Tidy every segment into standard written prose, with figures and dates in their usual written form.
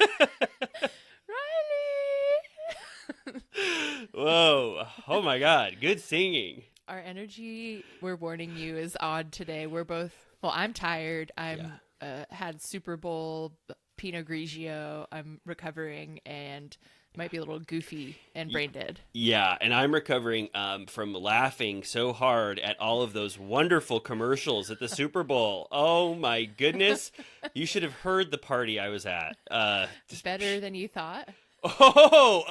Riley. Riley. Whoa. Oh my God. Good singing. Our energy, we're warning you, is odd today. We're both, well, I'm tired. I'm had Super Bowl Pinot Grigio. I'm recovering and might be a little goofy and brain dead. Yeah, and I'm recovering from laughing so hard at all of those wonderful commercials at the Super Bowl. Oh my goodness. You should have heard the party I was at. Better than you thought? Oh,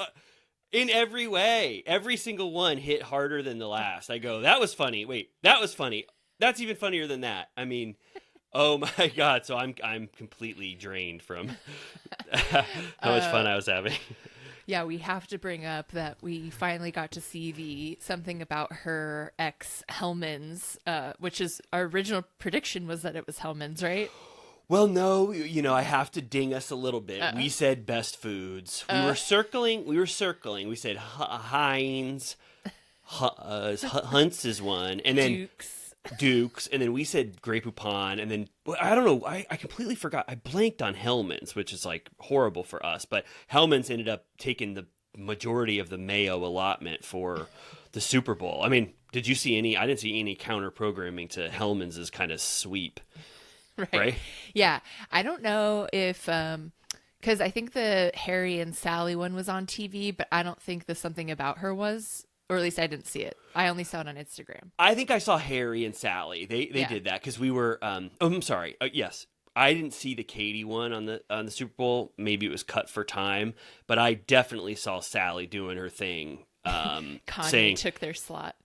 in every way. Every single one hit harder than the last. I go, that was funny. Wait, that was funny. That's even funnier than that. I mean, oh my God. So I'm completely drained from how much fun I was having. Yeah, we have to bring up that we finally got to see the something about her ex Hellman's, which is our original prediction was that it was Hellman's, right? Well, no, I have to ding us a little bit. We said best foods. We were circling. We said Heinz, Hunt's is one, and then Duke's, and then we said Grey Poupon, and then I don't know. I completely forgot. I blanked on Hellman's, which is like horrible for us. But Hellman's ended up taking the majority of the mayo allotment for the Super Bowl. I mean, did you see any? I didn't see any counter programming to Hellman's kind of sweep. Right? Yeah. I don't know if, because I think the Harry and Sally one was on TV, but I don't think the something about her was, or at least I didn't see it. I only saw it on Instagram. I think I saw Harry and Sally. They did that because we were. I'm sorry. Yes, I didn't see the Katie one on the Super Bowl. Maybe it was cut for time, but I definitely saw Sally doing her thing. Kanye took their slot.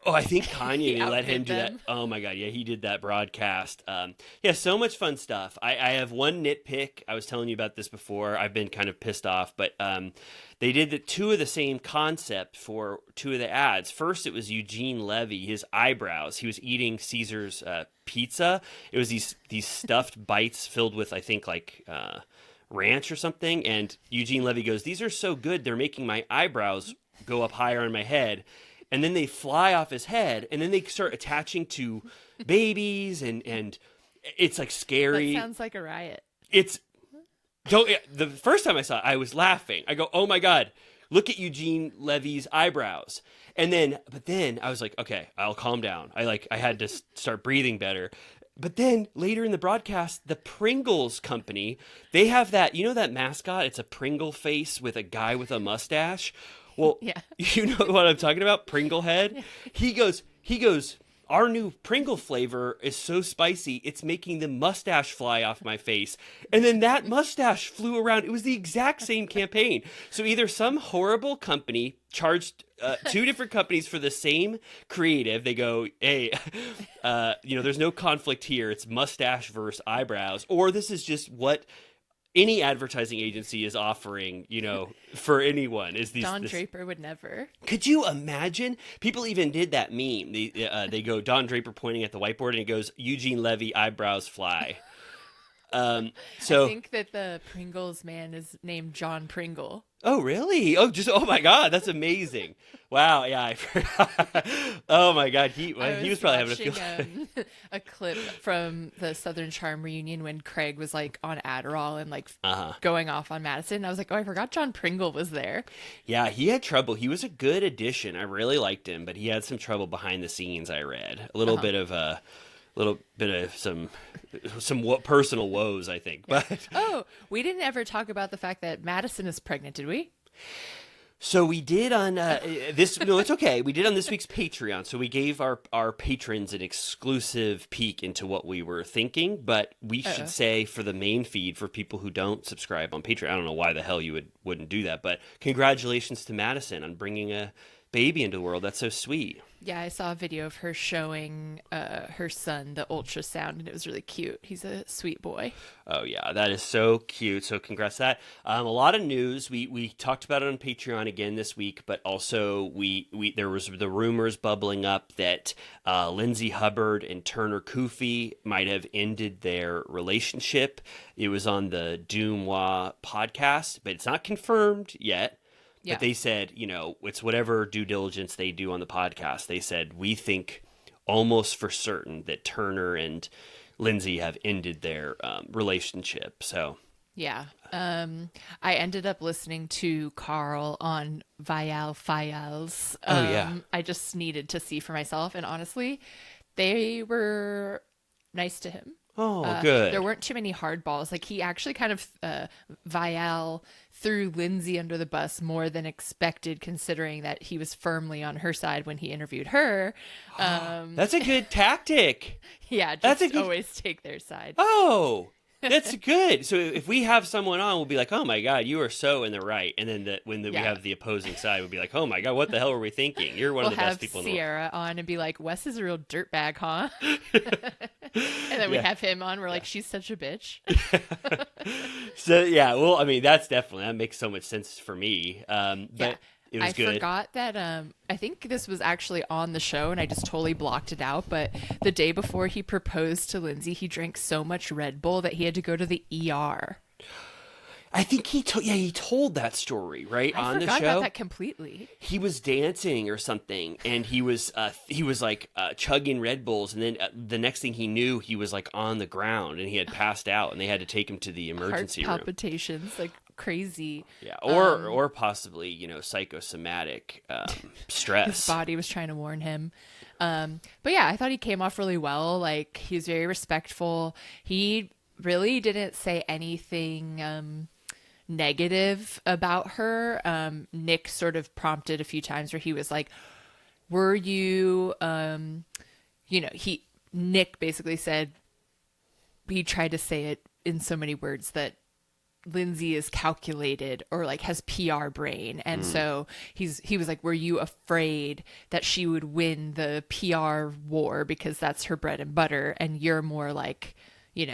Oh, I think Kanye let him do them. that. Oh my God, yeah, he did that broadcast. Yeah, so much fun stuff. I have one nitpick. I was telling you about this before. I've been kind of pissed off, but they did two of the same concept for two of the ads. First, it was Eugene Levy, his eyebrows. He was eating Caesar's pizza. It was these stuffed bites filled with, I think, like ranch or something. And Eugene Levy goes, "These are so good, they're making my eyebrows go up higher on my head." And then they fly off his head, and then they start attaching to babies, and it's like scary. That sounds like a riot. The first time I saw it, I was laughing. I go, "Oh my God, look at Eugene Levy's eyebrows." But then I was like, "Okay, I'll calm down." I had to start breathing better. But then later in the broadcast, the Pringles company, they have that, that mascot? It's a Pringle face with a guy with a mustache. Well, yeah. You know what I'm talking about? Pringle head. He goes, "Our new Pringle flavor is so spicy, it's making the mustache fly off my face." And then that mustache flew around. It was the exact same campaign. So either some horrible company charged two different companies for the same creative. They go, "Hey, there's no conflict here. It's mustache versus eyebrows." Or this is just what any advertising agency is offering, for anyone. Don Draper would never. Could you imagine? People even did that meme. They go, Don Draper pointing at the whiteboard, and it goes, "Eugene Levy, eyebrows fly." I think that the Pringles man is named John Pringle. Oh, really? Oh my God, that's amazing. Wow, yeah, I forgot. Oh my God, he was probably having a feel. A clip from the Southern Charm reunion when Craig was like on Adderall and going off on Madison. I was like, oh, I forgot John Pringle was there. Yeah, he had trouble. He was a good addition. I really liked him, but he had some trouble behind the scenes. I read a little bit of some personal woes, I think. But we didn't ever talk about the fact that Madison is pregnant, did we? So we did on this. No, it's okay. We did on this week's Patreon. So we gave our patrons an exclusive peek into what we were thinking. But we should say for the main feed, for people who don't subscribe on Patreon, I don't know why the hell you wouldn't do that. But congratulations to Madison on bringing a baby into the world. That's so sweet. Yeah, I saw a video of her showing her son the ultrasound, and it was really cute. He's a sweet boy. Oh, yeah, that is so cute. So congrats to that. A lot of news. We talked about it on Patreon again this week, but also there was the rumors bubbling up that Lindsay Hubbard and Turner Kufi might have ended their relationship. It was on the Doomois podcast, but it's not confirmed yet. But they said, it's whatever due diligence they do on the podcast. They said, we think almost for certain that Turner and Lindsay have ended their relationship. So Yeah. I ended up listening to Carl on Viall Files. Oh, yeah. I just needed to see for myself, and honestly, they were nice to him. Oh, good. There weren't too many hardballs. Like he actually kind of Viall threw Lindsay under the bus more than expected, considering that he was firmly on her side when he interviewed her. That's a good tactic. Yeah, That's just a good... always take their side. Oh, that's good. So if we have someone on, we'll be like, oh my God, you are so in the right. And then we have the opposing side, we'll be like, oh my God, what the hell were we thinking? You're one of the best people in the world. We'll have Sierra on and be like, Wes is a real dirtbag, huh? And then we have him on. We're like, she's such a bitch. So, yeah, well, I mean, that makes so much sense for me. But it was good. I forgot that I think this was actually on the show and I just totally blocked it out. But the day before he proposed to Lindsay, he drank so much Red Bull that he had to go to the ER. I think he told that story, right, on the show. I forgot about that completely. He was dancing or something, and he was like chugging Red Bulls, and then the next thing he knew, he was like on the ground, and he had passed out, and they had to take him to the emergency room. Heart palpitations, like crazy. Yeah, or possibly psychosomatic stress. His body was trying to warn him. But yeah, I thought he came off really well. Like he was very respectful. He really didn't say anything negative about her. Nick sort of prompted a few times where he was like, were you Nick basically said, he tried to say it in so many words that Lindsay is calculated or like has PR brain, and so he was like, were you afraid that she would win the PR war because that's her bread and butter, and you're more like, he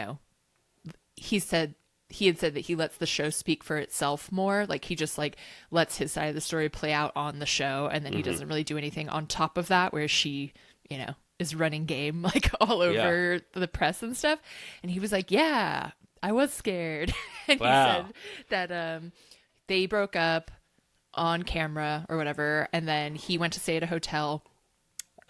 had said that he lets the show speak for itself more. Like he just like lets his side of the story play out on the show. And then he doesn't really do anything on top of that, where she, is running game like all over the press and stuff. And he was like, yeah, I was scared. And wow. He said that they broke up on camera or whatever. And then he went to stay at a hotel.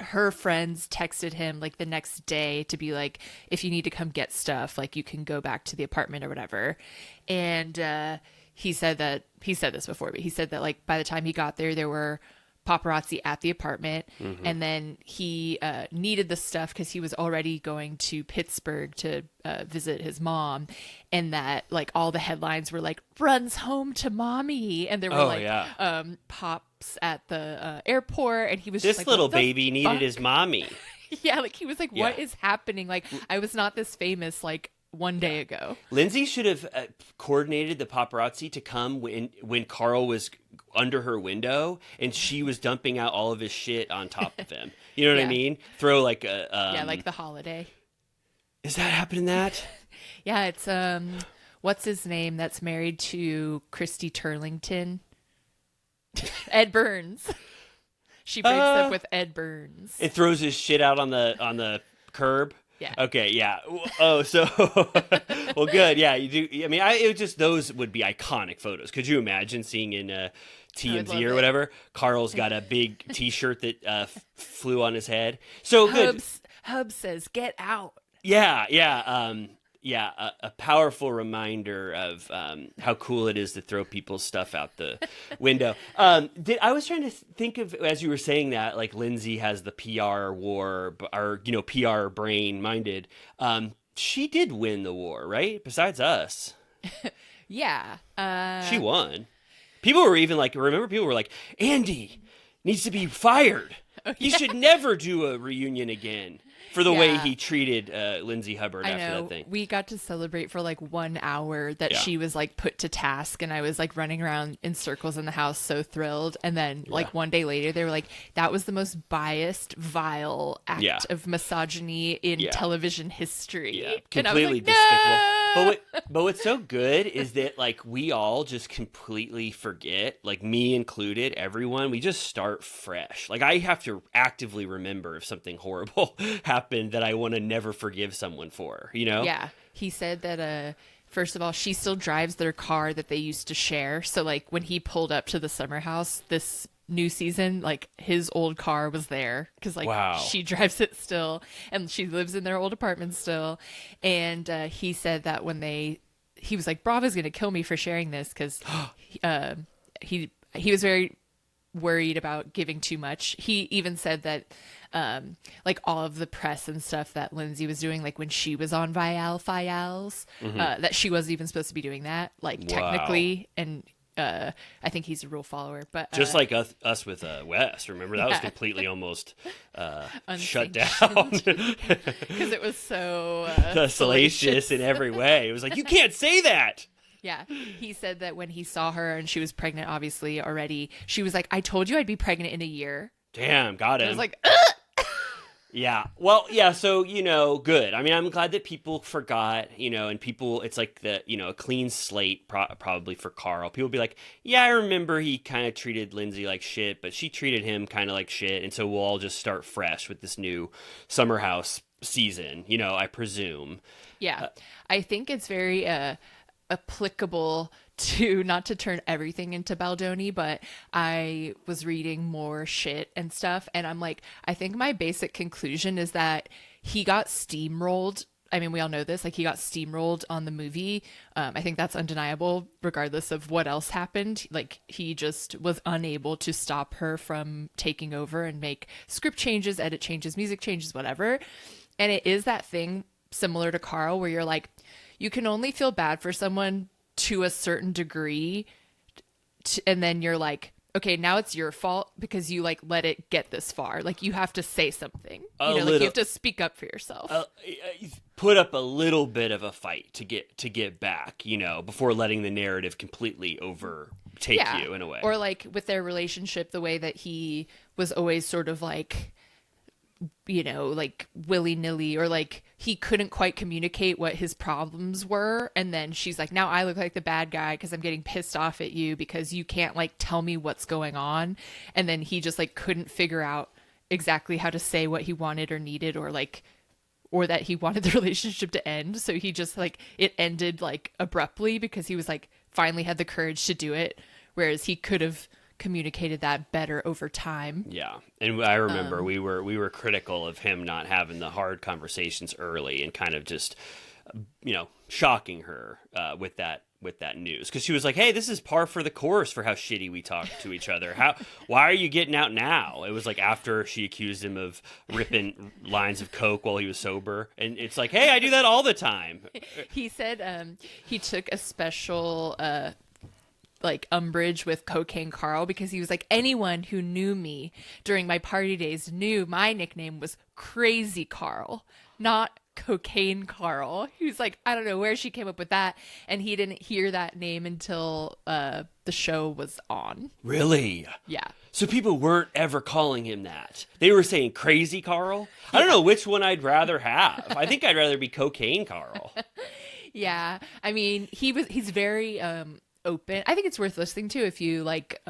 Her friends texted him like the next day to be like, if you need to come get stuff, like you can go back to the apartment or whatever. And he said this before, but he said that like by the time he got there were paparazzi at the apartment. And then he needed the stuff because he was already going to Pittsburgh to visit his mom, and that like all the headlines were like, runs home to mommy, and there were pops at the airport, and he was this just like, little baby needed his mommy. Yeah, like he was like, what is happening? Like I was not this famous like one day ago. Lindsay should have coordinated the paparazzi to come when Carl was under her window and she was dumping out all of his shit on top of him. You know what I mean? Throw like a like the holiday. Is that happening? That? Yeah, it's what's his name that's married to Christy Turlington? Ed Burns. She breaks up with Ed Burns. It throws his shit out on the curb. Yeah. Okay. Yeah. Oh, so well, good. Yeah, you do. I mean, it was just those would be iconic photos. Could you imagine seeing in TMZ or whatever? Carl's got a big T-shirt that flew on his head. So good. Hub says, "Get out." Yeah. Yeah. A powerful reminder of how cool it is to throw people's stuff out the window. I was trying to think of, as you were saying that, like Lindsay has the PR war, or PR brain minded. She did win the war, right? Besides us. Yeah. She won. People were even like, remember, people were like, Andy needs to be fired. Oh, yeah. He should never do a reunion again. For the way he treated Lindsay Hubbard after that thing. We got to celebrate for like 1 hour that she was like put to task, and I was like running around in circles in the house so thrilled. And then like one day later they were like, that was the most biased, vile act of misogyny in television history. Yeah, completely despicable. But what's so good is that like we all just completely forget, like me included, everyone, we just start fresh. Like I have to actively remember if something horrible happened that I want to never forgive someone for, Yeah. He said that first of all, she still drives their car that they used to share. So like when he pulled up to the summer house this new season, like his old car was there because like she drives it still, and she lives in their old apartment still. And he said that when he was like, Bravo's going to kill me for sharing this because he was very worried about giving too much. He even said that like all of the press and stuff that Lindsay was doing, like when she was on Viall's, that she wasn't even supposed to be doing that, like technically. And I think he's a real follower, but just like us with Wes. Remember that was completely almost shut down because it was so salacious in every way. It was like, you can't say that. Yeah, he said that when he saw her and she was pregnant, obviously already, she was like, "I told you I'd be pregnant in a year." Damn, got him. I was like, yeah. Well, yeah. So, good. I mean, I'm glad that people forgot, and people, it's like a clean slate probably for Carl. People be like, yeah, I remember he kind of treated Lindsay like shit, but she treated him kind of like shit. And so we'll all just start fresh with this new Summer House season, I presume. Yeah. I think it's very applicable to, not to turn everything into Baldoni, but I was reading more shit and stuff, and I'm like, I think my basic conclusion is that he got steamrolled. I mean, we all know this, like he got steamrolled on the movie. I think that's undeniable regardless of what else happened. Like he just was unable to stop her from taking over and make script changes, edit changes, music changes, whatever. And it is that thing similar to Carl where you're like, you can only feel bad for someone to a certain degree, and then you're like, okay, now it's your fault because you like let it get this far. Like you have to say something. Like you have to speak up for yourself. Put up a little bit of a fight to get back, before letting the narrative completely overtake you in a way. Or like with their relationship, the way that he was always sort of like, like willy-nilly, or like he couldn't quite communicate what his problems were, and then she's like, now I look like the bad guy because I'm getting pissed off at you because you can't like tell me what's going on. And then he just like couldn't figure out exactly how to say what he wanted or needed, or that he wanted the relationship to end, so he just like, it ended like abruptly because he was like finally had the courage to do it, whereas he could have communicated that better over time. Yeah. And I remember we were critical of him not having the hard conversations early and kind of just shocking her with that news, because she was like, hey, this is par for the course for how shitty we talk to each other. Why are you getting out now? It was like after she accused him of ripping lines of coke while he was sober, and it's like, hey, I do that all the time. He said he took a special like umbrage with Cocaine Carl because he was like, anyone who knew me during my party days knew my nickname was Crazy Carl, not Cocaine Carl. He was like, I don't know where she came up with that, and he didn't hear that name until the show was on. Really? Yeah. So people weren't ever calling him that. They were saying Crazy Carl? I don't know which one I'd rather have. I think I'd rather be Cocaine Carl. Yeah. I mean, he's very open. I think it's worth listening to if you like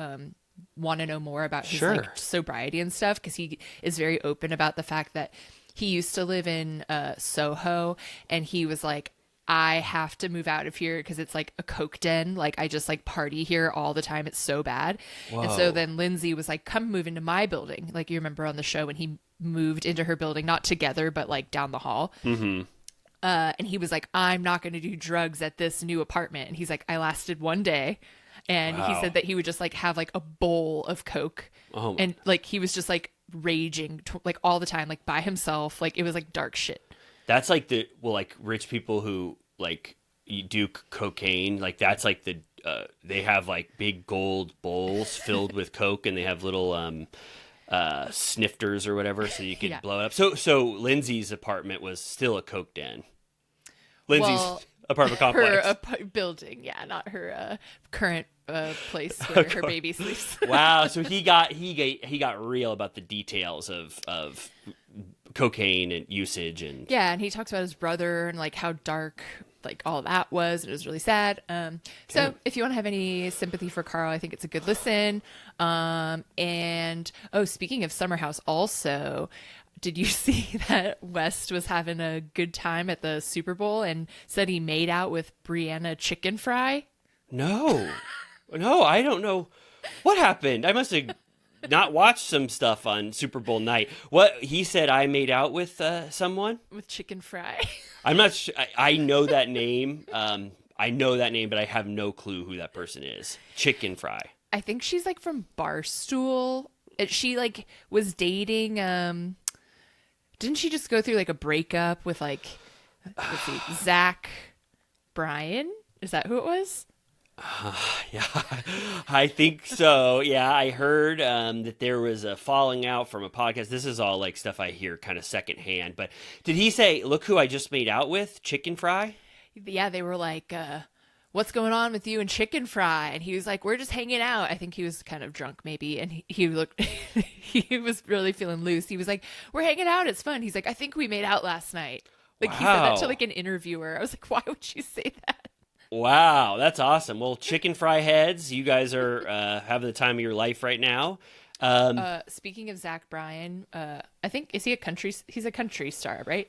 want to know more about his like sobriety and stuff, because he is very open about the fact that he used to live in Soho, and he was like, I have to move out of here because it's like a coke den. Like I just like party here all the time. It's so bad. Whoa. And so then Lindsay was like, come move into my building. Like you remember on the show when he moved into her building, not together, but like down the hall. Mm-hmm. And he was like, I'm not going to do drugs at this new apartment. And he's like, I lasted one day. And he said that he would just like have like a bowl of coke. Oh. And like he was just like raging like all the time, like by himself. Like it was like dark shit. That's like like rich people who like you do cocaine. Like that's like they have like big gold bowls filled with coke, and they have little snifters or whatever, so you could blow it up. So Lindsay's apartment was still a coke den. Lindsay's apartment complex. Her building, yeah, not her current place where her baby sleeps. Wow, so he got real about the details of cocaine and usage, and and he talks about his brother and like how dark like all of that was, and it was really sad. So if you want to have any sympathy for Carl, I think it's a good listen. And speaking of Summer House, also, did you see that West was having a good time at the Super Bowl and said he made out with Brianna Chicken Fry? No, I don't know what happened. I must have not watched some stuff on Super Bowl night. What he said, I made out with someone with Chicken Fry. I'm not sure. I know that name. I know that name, but I have no clue who that person is. Chicken Fry. I think she's like from Barstool. She like was dating. Didn't she just go through like a breakup with like, let's see, Zach Bryan? Is that who it was? Yeah, I think so. Yeah, I heard that there was a falling out from a podcast. This is all like stuff I hear kind of secondhand. But did he say, "Look who I just made out with, Chicken Fry"? Yeah, they were like, "What's going on with you and Chicken Fry?" And he was like, "We're just hanging out." I think he was kind of drunk, maybe, and he looked, he was really feeling loose. He was like, "We're hanging out. It's fun." He's like, "I think we made out last night." Like he said that to like an interviewer. I was like, "Why would you say that?" Wow, that's awesome. Well, Chicken Fry heads, you guys are having the time of your life right now. Speaking of Zach Bryan, I think he's a country star, right?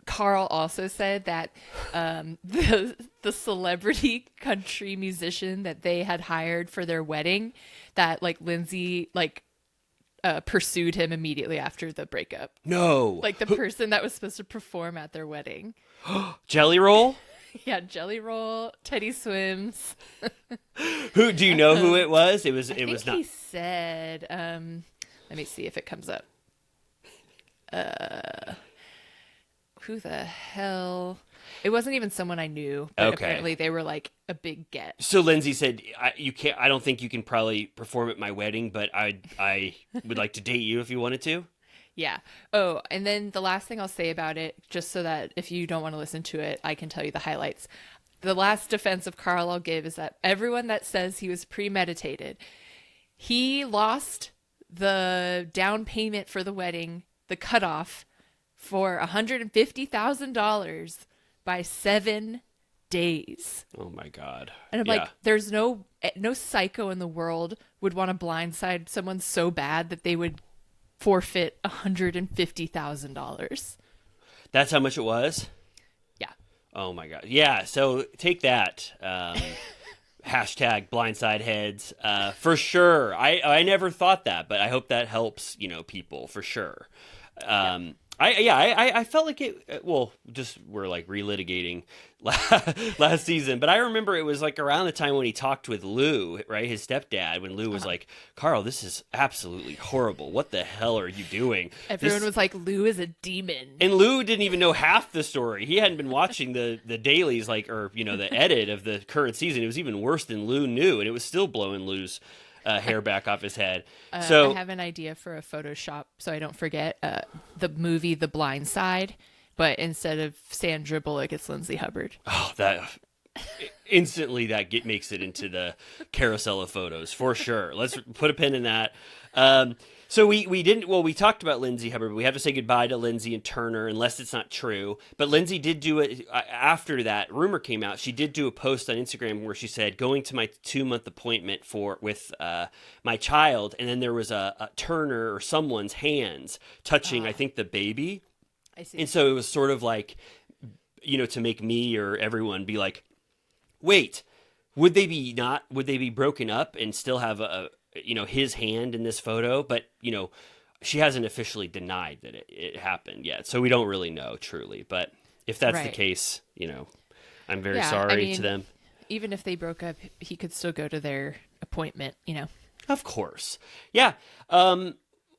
Carl also said that the celebrity country musician that they had hired for their wedding, that like Lindsay like pursued him immediately after the breakup. No, Like the person that was supposed to perform at their wedding. Jelly Roll. Yeah, Jelly Roll, Teddy Swims. Who do you know who it was? It was not. He said, let me see if it comes up. Who the hell? It wasn't even someone I knew, but apparently they were like a big get. So Lindsay said, "You can't. I don't think you can probably perform at my wedding, but I would like to date you if you wanted to." Yeah. Oh, and then the last thing I'll say about it, just so that if you don't want to listen to it, I can tell you the highlights. The last defense of Carl I'll give is that everyone that says he was premeditated, he lost the down payment for the wedding, the cutoff, for $150,000 by 7 days. Oh my God. And I'm like, there's no psycho in the world would want to blindside someone so bad that they would forfeit $150,000. That's how much it was? Yeah. Oh my God. Yeah. So take that. Hashtag blindside heads. For sure. I never thought that, but I hope that helps, people for sure. I felt like it. Well, just we're like relitigating last season, but I remember it was like around the time when he talked with Lou, right, his stepdad, when Lou was like, "Carl, this is absolutely horrible. What the hell are you doing?" Everyone was like, "Lou is a demon," and Lou didn't even know half the story. He hadn't been watching the dailies, like, or the edit of the current season. It was even worse than Lou knew, and it was still blowing Lou's hair back off his head. So I have an idea for a Photoshop, so I don't forget the movie The Blind Side, but instead of Sandra Bullock, it's Lindsay Hubbard. Oh, that instantly makes it into the carousel of photos for sure. Let's put a pin in that. So we talked about Lindsay Hubbard, but we have to say goodbye to Lindsay and Turner, unless it's not true. But Lindsay did do it after that rumor came out. She did do a post on Instagram where she said, "Going to my 2-month appointment with my child," and then there was a Turner or someone's hands touching, I think, the baby. I see. And so it was sort of like, to make me or everyone be like, wait, would they be broken up and still have his hand in this photo? But she hasn't officially denied that it happened yet, so we don't really know truly. But if that's the case, I'm very sorry to them. Even if they broke up, he could still go to their appointment. Of course. Yeah.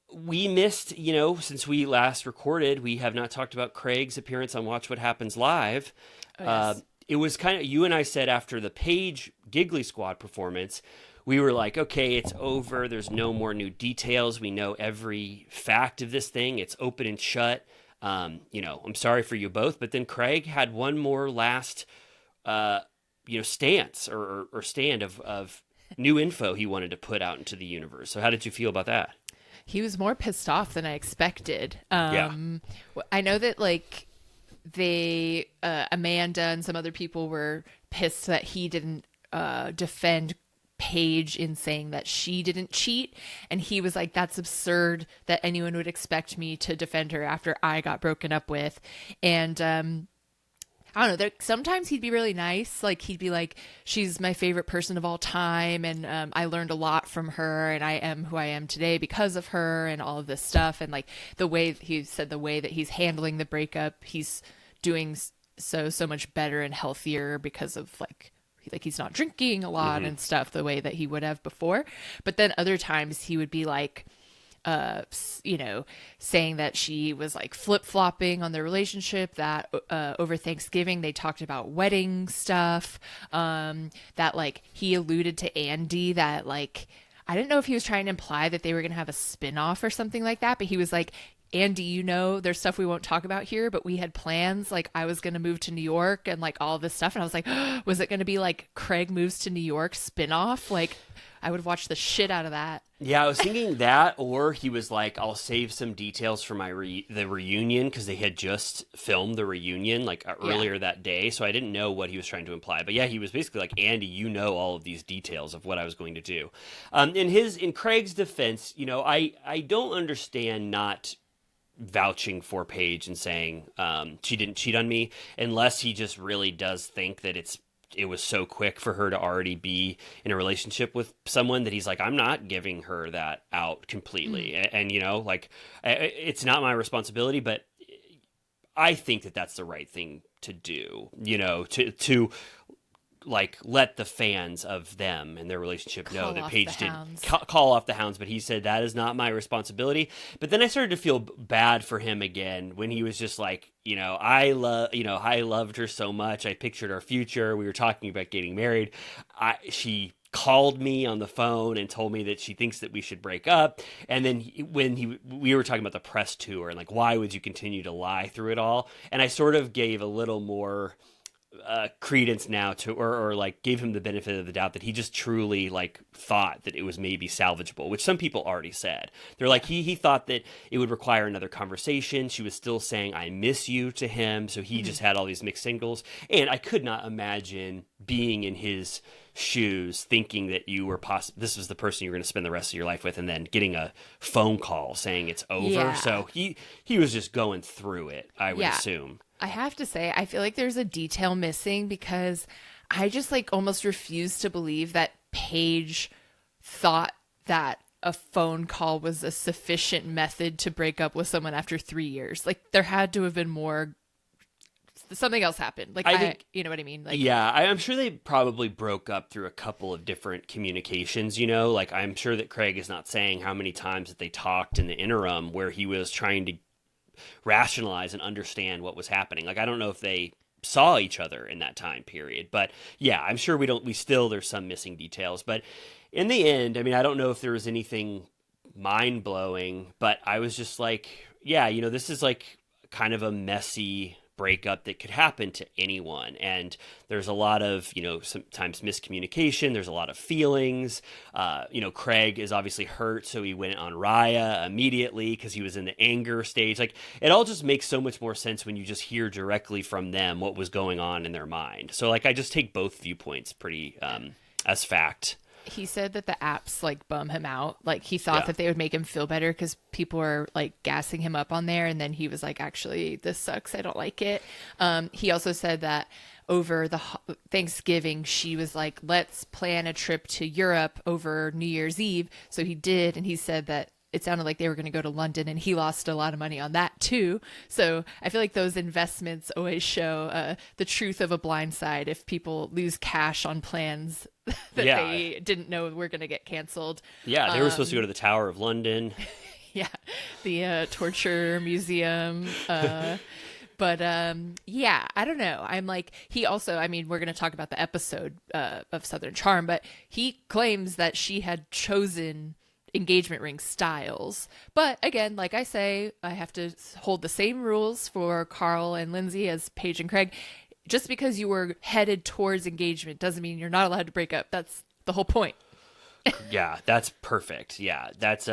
We missed, since we last recorded, we have not talked about Craig's appearance on Watch What Happens Live. Oh, yes. It was kind of, you and I said after the Paige Giggly Squad performance, we were like, okay, it's over. There's no more new details. We know every fact of this thing. It's open and shut. I'm sorry for you both. But then Craig had one more last, stance or stand of new info he wanted to put out into the universe. So how did you feel about that? He was more pissed off than I expected. Yeah. I know that Amanda and some other people were pissed that he didn't defend Paige in saying that she didn't cheat. And he was like, that's absurd that anyone would expect me to defend her after I got broken up with. And I don't know. Sometimes he'd be really nice. Like he'd be like, she's my favorite person of all time. And I learned a lot from her and I am who I am today because of her and all of this stuff. And like the way he said, the way that he's handling the breakup, he's doing so much better and healthier because of like he's not drinking a lot and stuff the way that he would have before. But then other times he would be like, saying that she was like flip-flopping on their relationship, that over Thanksgiving they talked about wedding stuff, that like he alluded to Andy, that like I didn't know if he was trying to imply that they were going to have a spin-off or something like that, but he was like, Andy, there's stuff we won't talk about here, but we had plans. Like I was going to move to New York and like all this stuff. And I was like, was it going to be like Craig moves to New York spinoff? Like I would watch the shit out of that. Yeah, I was thinking that, or he was like, I'll save some details for my the reunion, because they had just filmed the reunion like earlier that day, so I didn't know what he was trying to imply. But yeah, he was basically like, Andy, all of these details of what I was going to do. In Craig's defense, I don't understand not vouching for Paige and saying she didn't cheat on me, unless he just really does think that it was so quick for her to already be in a relationship with someone that he's like, I'm not giving her that out completely. And like, it's not my responsibility, but I think that that's the right thing to do, to like let the fans of them and their relationship know that Paige did call off the hounds, but he said that is not my responsibility. But then I started to feel bad for him again when he was just like, I loved her so much. I pictured our future. We were talking about getting married. She called me on the phone and told me that she thinks that we should break up. And then we were talking about the press tour and like, why would you continue to lie through it all? And I sort of gave a little more credence now to, or like gave him the benefit of the doubt that he just truly like thought that it was maybe salvageable, which some people already said. They're like, he thought that it would require another conversation. She was still saying, I miss you to him. So he just had all these mixed signals. And I could not imagine being in his shoes thinking that you were this was the person you were going to spend the rest of your life with, and then getting a phone call saying it's over. Yeah. So he was just going through it, I would assume. I have to say, I feel like there's a detail missing, because I just like almost refuse to believe that Paige thought that a phone call was a sufficient method to break up with someone after 3 years. Like there had to have been more. Something else happened. Like I think, you know what I mean? Like, yeah, I'm sure they probably broke up through a couple of different communications, like I'm sure that Craig is not saying how many times that they talked in the interim where he was trying to rationalize and understand what was happening. Like I don't know if they saw each other in that time period, but yeah, I'm sure there's some missing details. But in the end, I mean, I don't know if there was anything mind-blowing, but I was just like, yeah, this is like kind of a messy breakup that could happen to anyone, and there's a lot of sometimes miscommunication, there's a lot of feelings. Craig is obviously hurt, so he went on Raya immediately because he was in the anger stage. Like it all just makes so much more sense when you just hear directly from them what was going on in their mind. So like I just take both viewpoints pretty as fact. He said that the apps like bum him out. Like he thought that they would make him feel better because people were like gassing him up on there. And then he was like, actually, this sucks. I don't like it. He also said that over the Thanksgiving, she was like, let's plan a trip to Europe over New Year's Eve. So he did. And he said that it sounded like they were going to go to London, and he lost a lot of money on that too. So I feel like those investments always show the truth of a blind side if people lose cash on plans that they didn't know were going to get canceled. Yeah, they were supposed to go to the Tower of London. Yeah, the torture museum. But yeah, I don't know. I'm like, he also, I mean, we're going to talk about the episode of Southern Charm, but he claims that she had chosen engagement ring styles. But again, like I say, I have to hold the same rules for Carl and Lindsay as Paige and Craig. Just because you were headed towards engagement doesn't mean you're not allowed to break up. That's the whole point. Yeah, that's perfect. Yeah, that's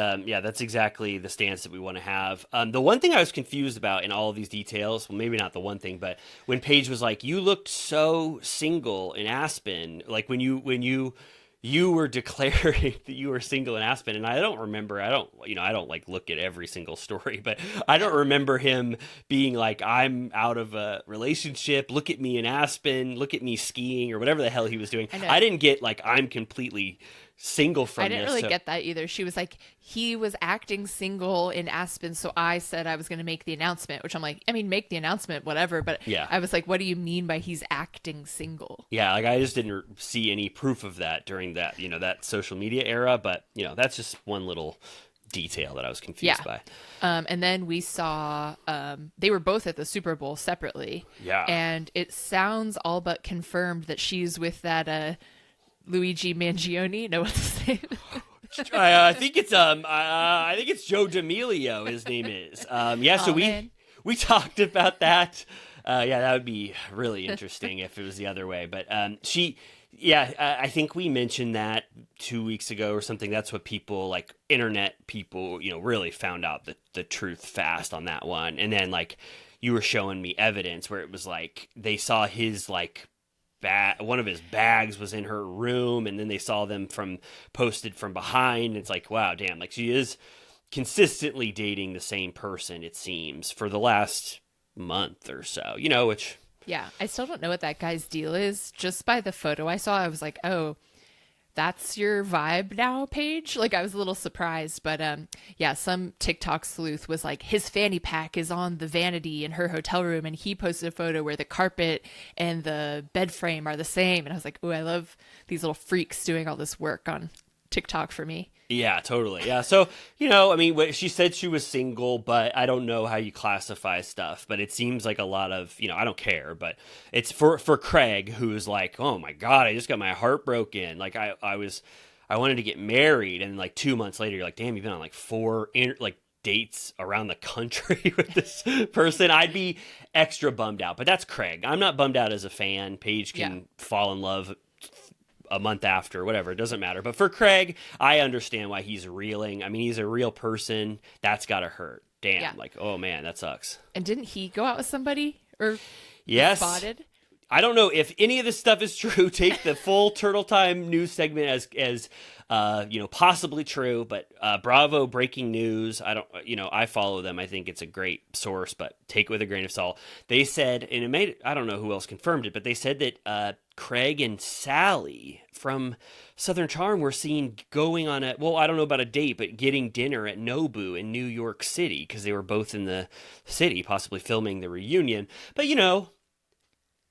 exactly the stance that we want to have. The one thing I was confused about in all of these details, well, maybe not the one thing, but when Paige was like, "You looked so single in Aspen," like when you were declaring that you were single in Aspen, and I don't remember. I don't like look at every single story, but I don't remember him being like, "I'm out of a relationship. Look at me in Aspen. Look at me skiing," or whatever the hell he was doing. I didn't get like, "I'm completely single from I didn't this. really So- get that either. She was like, he was acting single in Aspen, so I said I was going to make the announcement, which I'm like, I mean, make the announcement, whatever. But Yeah. I was like, what do you mean by he's acting single? Yeah, like I just didn't see any proof of that during that, that social media era. But, that's just one little detail that I was confused by. And then we saw they were both at the Super Bowl separately. Yeah. And it sounds all but confirmed that she's with that Luigi Mangione. No, what's his name? I think it's Joe D'Amelio. His name is. So we talked about that. That would be really interesting if it was the other way. But I think we mentioned that 2 weeks ago or something. That's what people, like internet people, really found out the truth fast on that one. And then like you were showing me evidence where it was like they saw his like one of his bags was in her room, and then they saw them posted from behind. It's like, wow, damn, like she is consistently dating the same person, it seems, for the last month or so, which... Yeah, I still don't know what that guy's deal is. Just by the photo I saw, I was like, oh, that's your vibe now, Paige? Like, I was a little surprised. But, some TikTok sleuth was like, his fanny pack is on the vanity in her hotel room. And he posted a photo where the carpet and the bed frame are the same. And I was like, oh, I love these little freaks doing all this work on TikTok for me. Yeah, totally. Yeah. So, she said she was single, but I don't know how you classify stuff, but it seems like a lot of, I don't care, but it's for Craig, who's like, oh my God, I just got my heart broken. Like I wanted to get married. And like 2 months later, you're like, damn, you've been on like 4 dates around the country with this person. I'd be extra bummed out, but that's Craig. I'm not bummed out as a fan. Paige can fall in love a month after, whatever, it doesn't matter. But for Craig, I understand why he's reeling. I mean, he's a real person. That's gotta hurt. Damn, like, oh man, that sucks. And didn't he go out with somebody or yes spotted? I don't know if any of this stuff is true. Take the full Turtle Time news segment as possibly true, but Bravo breaking news. I follow them. I think it's a great source, but take it with a grain of salt. They said, and it made, I don't know who else confirmed it, but they said that Craig and Sally from Southern Charm were seen going on I don't know about a date, but getting dinner at Nobu in New York City because they were both in the city, possibly filming the reunion. But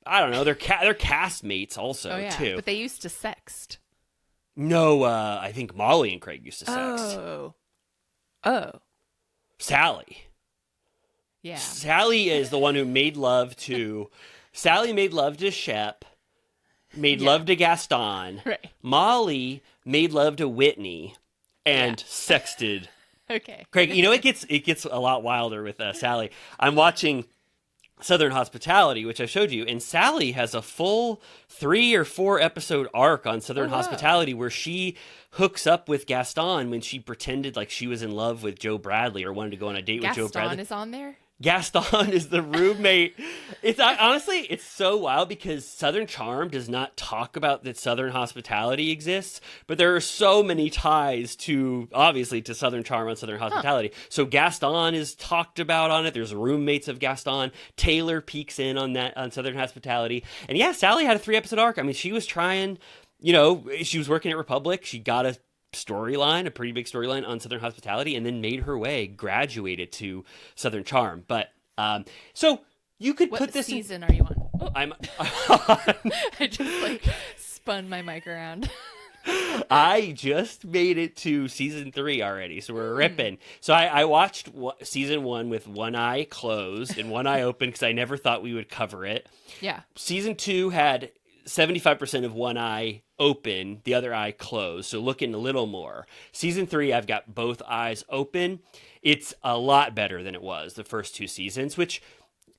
I don't know. They're castmates also too. But they used to sext. No, I think Molly and Craig used to sext. Oh. Sally. Yeah. Sally is the one who made love to... Sally made love to Shep, made love to Gaston. Right. Molly made love to Whitney and sexted Okay. Craig. It gets a lot wilder with Sally. I'm watching Southern Hospitality, which I showed you, and Sally has a full 3 or 4 episode arc on Southern Hospitality where she hooks up with Gaston when she pretended like she was in love with Joe Bradley or wanted to go on a date with Joe Bradley. Gaston is on there? Gaston is the roommate. Honestly, it's so wild because Southern Charm does not talk about that Southern Hospitality exists, but there are so many ties to Southern Charm on Southern Hospitality. So Gaston is talked about on it. There's roommates of Gaston. Taylor peeks in on that on Southern Hospitality. And yeah, Sally had a 3-episode arc. I mean, she was trying, she was working at Republic. She got a pretty big storyline on Southern Hospitality, and then made her way, graduated to Southern Charm. But so you could put this season are you on? Oh. I'm I just spun my mic around. I just made it to season 3 already, so we're ripping. So I watched season 1 with one eye closed and one eye open because I never thought we would cover it. Yeah. Season 2 had 75% of one eye open, the other eye closed, so looking a little more. Season 3, I've got both eyes open. It's a lot better than it was the first 2 seasons, which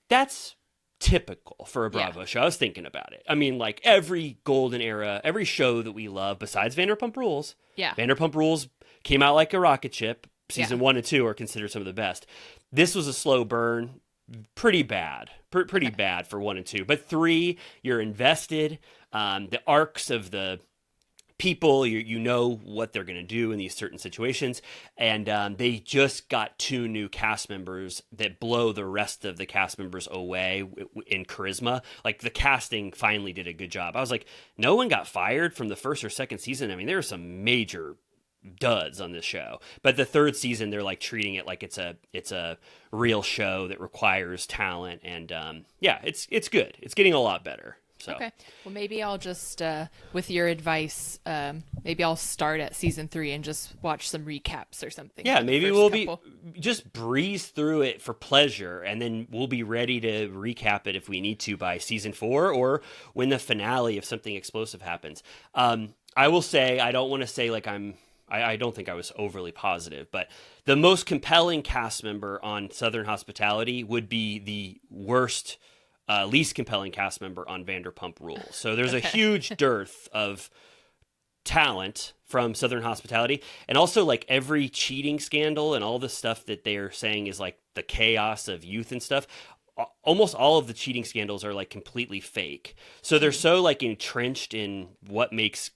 that's typical for a Bravo show. I was thinking about it. I mean, like every golden era, every show that we love, besides Vanderpump Rules. Yeah. Vanderpump Rules came out like a rocket ship. Season 1 and 2 are considered some of the best. This was a slow burn. Pretty bad. Pretty bad for 1 and 2. But 3, you're invested. The arcs of the people. You know what they're going to do in these certain situations. And they just got 2 new cast members that blow the rest of the cast members away in charisma. Like, the casting finally did a good job. I was like, no one got fired from the first or second season. I mean, there were some major duds on this show, but the 3rd season they're like treating it like it's a real show that requires talent, and it's good. It's getting a lot better. So. Okay, well, maybe I'll just with your advice, maybe I'll start at season 3 and just watch some recaps or something. Yeah, maybe we'll just breeze through it for pleasure, and then we'll be ready to recap it if we need to by season 4 or when the finale, if something explosive happens. I will say, I don't want to say like I don't think I was overly positive, but the most compelling cast member on Southern Hospitality would be the worst, least compelling cast member on Vanderpump Rules. So there's a huge dearth of talent from Southern Hospitality, and also like every cheating scandal and all the stuff that they're saying is like the chaos of youth and stuff. Almost all of the cheating scandals are like completely fake. So they're so like entrenched in what makes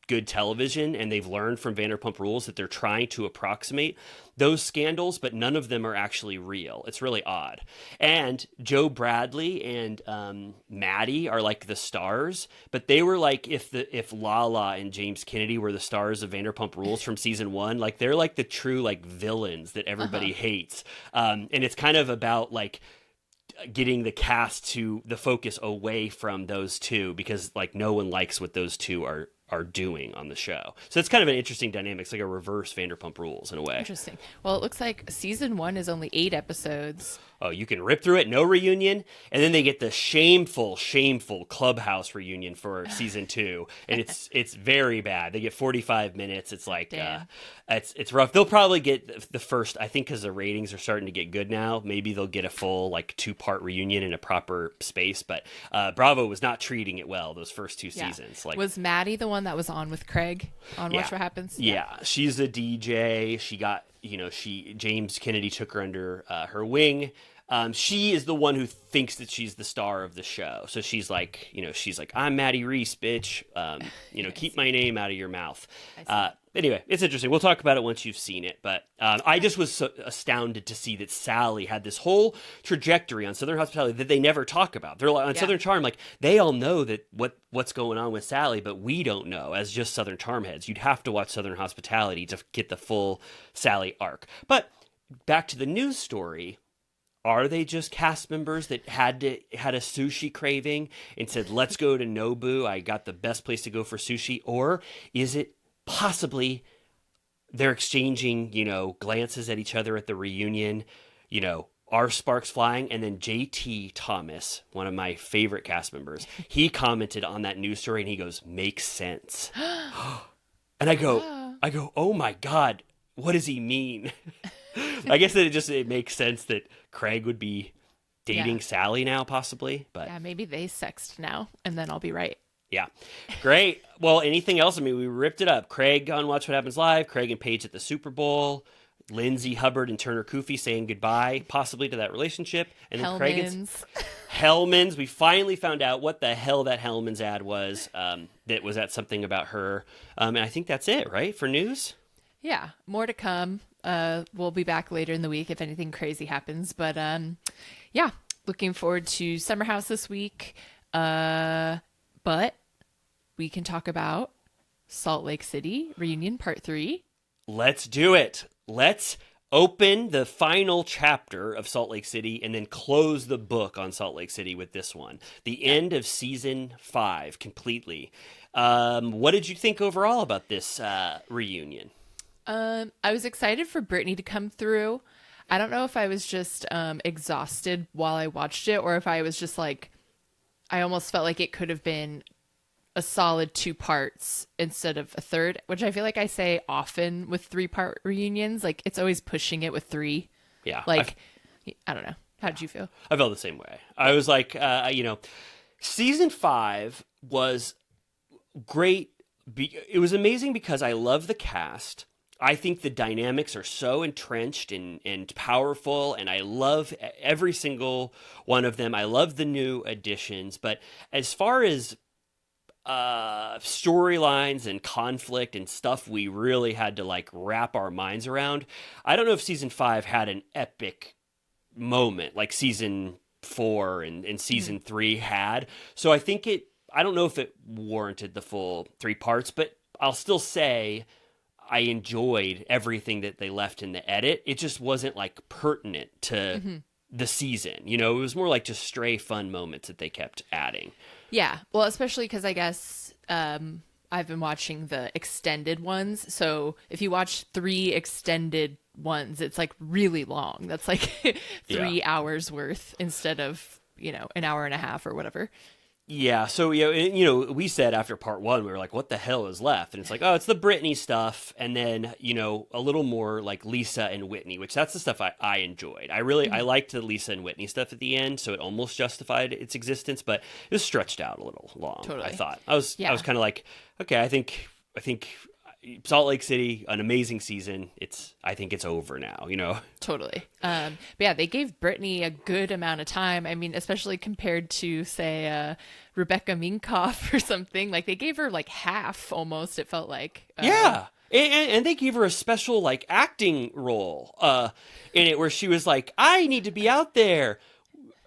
good television, and they've learned from Vanderpump Rules that they're trying to approximate those scandals, but none of them are actually real. It's really odd. And Joe Bradley and Maddie are like the stars, but they were like if Lala and James Kennedy were the stars of Vanderpump Rules from season 1, like they're like the true like villains that everybody hates. And it's kind of about like getting the cast to the focus away from those two, because like no one likes what those two are doing on the show. So it's kind of an interesting dynamic. It's like a reverse Vanderpump Rules in a way. Interesting. Well, it looks like season 1 is only 8 episodes. Oh, you can rip through it, no reunion, and then they get the shameful Clubhouse reunion for season 2, and it's very bad. They get 45 minutes. It's like it's rough. They'll probably get the first, I think, because the ratings are starting to get good now. Maybe they'll get a full like 2-part reunion in a proper space. But Bravo was not treating it well those first 2 seasons. Like, was Maddie the one that was on with Craig on Watch What Happens? Yeah, she's a DJ. She got. James Kennedy took her under her wing. She is the one who thinks that she's the star of the show. So she's like, I'm Maddie Reese, bitch. Keep my name out of your mouth. Anyway, it's interesting. We'll talk about it once you've seen it. But I just was so astounded to see that Sally had this whole trajectory on Southern Hospitality that they never talk about. They're like on Southern Charm, like they all know that what's going on with Sally, but we don't know as just Southern Charm heads. You'd have to watch Southern Hospitality to get the full Sally arc. But back to the news story. Are they just cast members that had a sushi craving and said, let's go to Nobu, I got the best place to go for sushi? Or is it possibly they're exchanging, glances at each other at the reunion, are sparks flying? And then JT Thomas, one of my favorite cast members, he commented on that news story and he goes, makes sense. And I go, oh my God, what does he mean? I guess that it makes sense that Craig would be dating Sally now, possibly. But yeah, maybe they sexed now, and then I'll be right. Yeah, great. Well, anything else? I mean, we ripped it up. Craig on Watch What Happens Live. Craig and Paige at the Super Bowl. Lindsay Hubbard and Turner Koofy saying goodbye, possibly to that relationship. And then Craig and Hellman's. We finally found out what the hell that Hellman's ad was. That was at something about her. And I think that's it, right, for news? Yeah, more to come. We'll be back later in the week if anything crazy happens. But looking forward to Summer House this week. But we can talk about Salt Lake City Reunion Part 3. Let's do it. Let's open the final chapter of Salt Lake City and then close the book on Salt Lake City with this one. The end of season 5 completely. What did you think overall about this reunion? I was excited for Brittany to come through. I don't know if I was just exhausted while I watched it, or if I was just like, I almost felt like it could have been a solid 2 parts instead of a third, which I feel like I say often with 3-part reunions. Like, it's always pushing it with 3. Yeah. Like, I don't know. How did you feel? I felt the same way. I was like, season 5 was great. It was amazing because I love the cast. I think the dynamics are so entrenched and powerful, and I love every single one of them. I love the new additions. But as far as storylines and conflict and stuff we really had to like wrap our minds around. I don't know if season 5 had an epic moment like season 4 and season 3 had. So I think I don't know if it warranted the full 3 parts, but I'll still say I enjoyed everything that they left in the edit. It just wasn't like pertinent to the season. You know, it was more like just stray fun moments that they kept adding. Yeah. Well, especially because I guess I've been watching the extended ones. So if you watch 3 extended ones, it's like really long. That's like 3 hours worth instead of, an hour and a half or whatever. Yeah, so we said after part 1 we were like, what the hell is left? And it's like, oh, it's the Britney stuff, and then a little more like Lisa and Whitney, which that's the stuff I enjoyed. I liked the Lisa and Whitney stuff at the end, so it almost justified its existence, but it was stretched out a little long. Totally. I thought I was kind of like, okay, I think Salt Lake City, an amazing season. I think it's over now, Totally. But yeah, they gave Britney a good amount of time. I mean, especially compared to, say, Rebecca Minkoff or something. Like, they gave her like half almost, it felt like. Yeah. And they gave her a special like acting role in it where she was like, I need to be out there.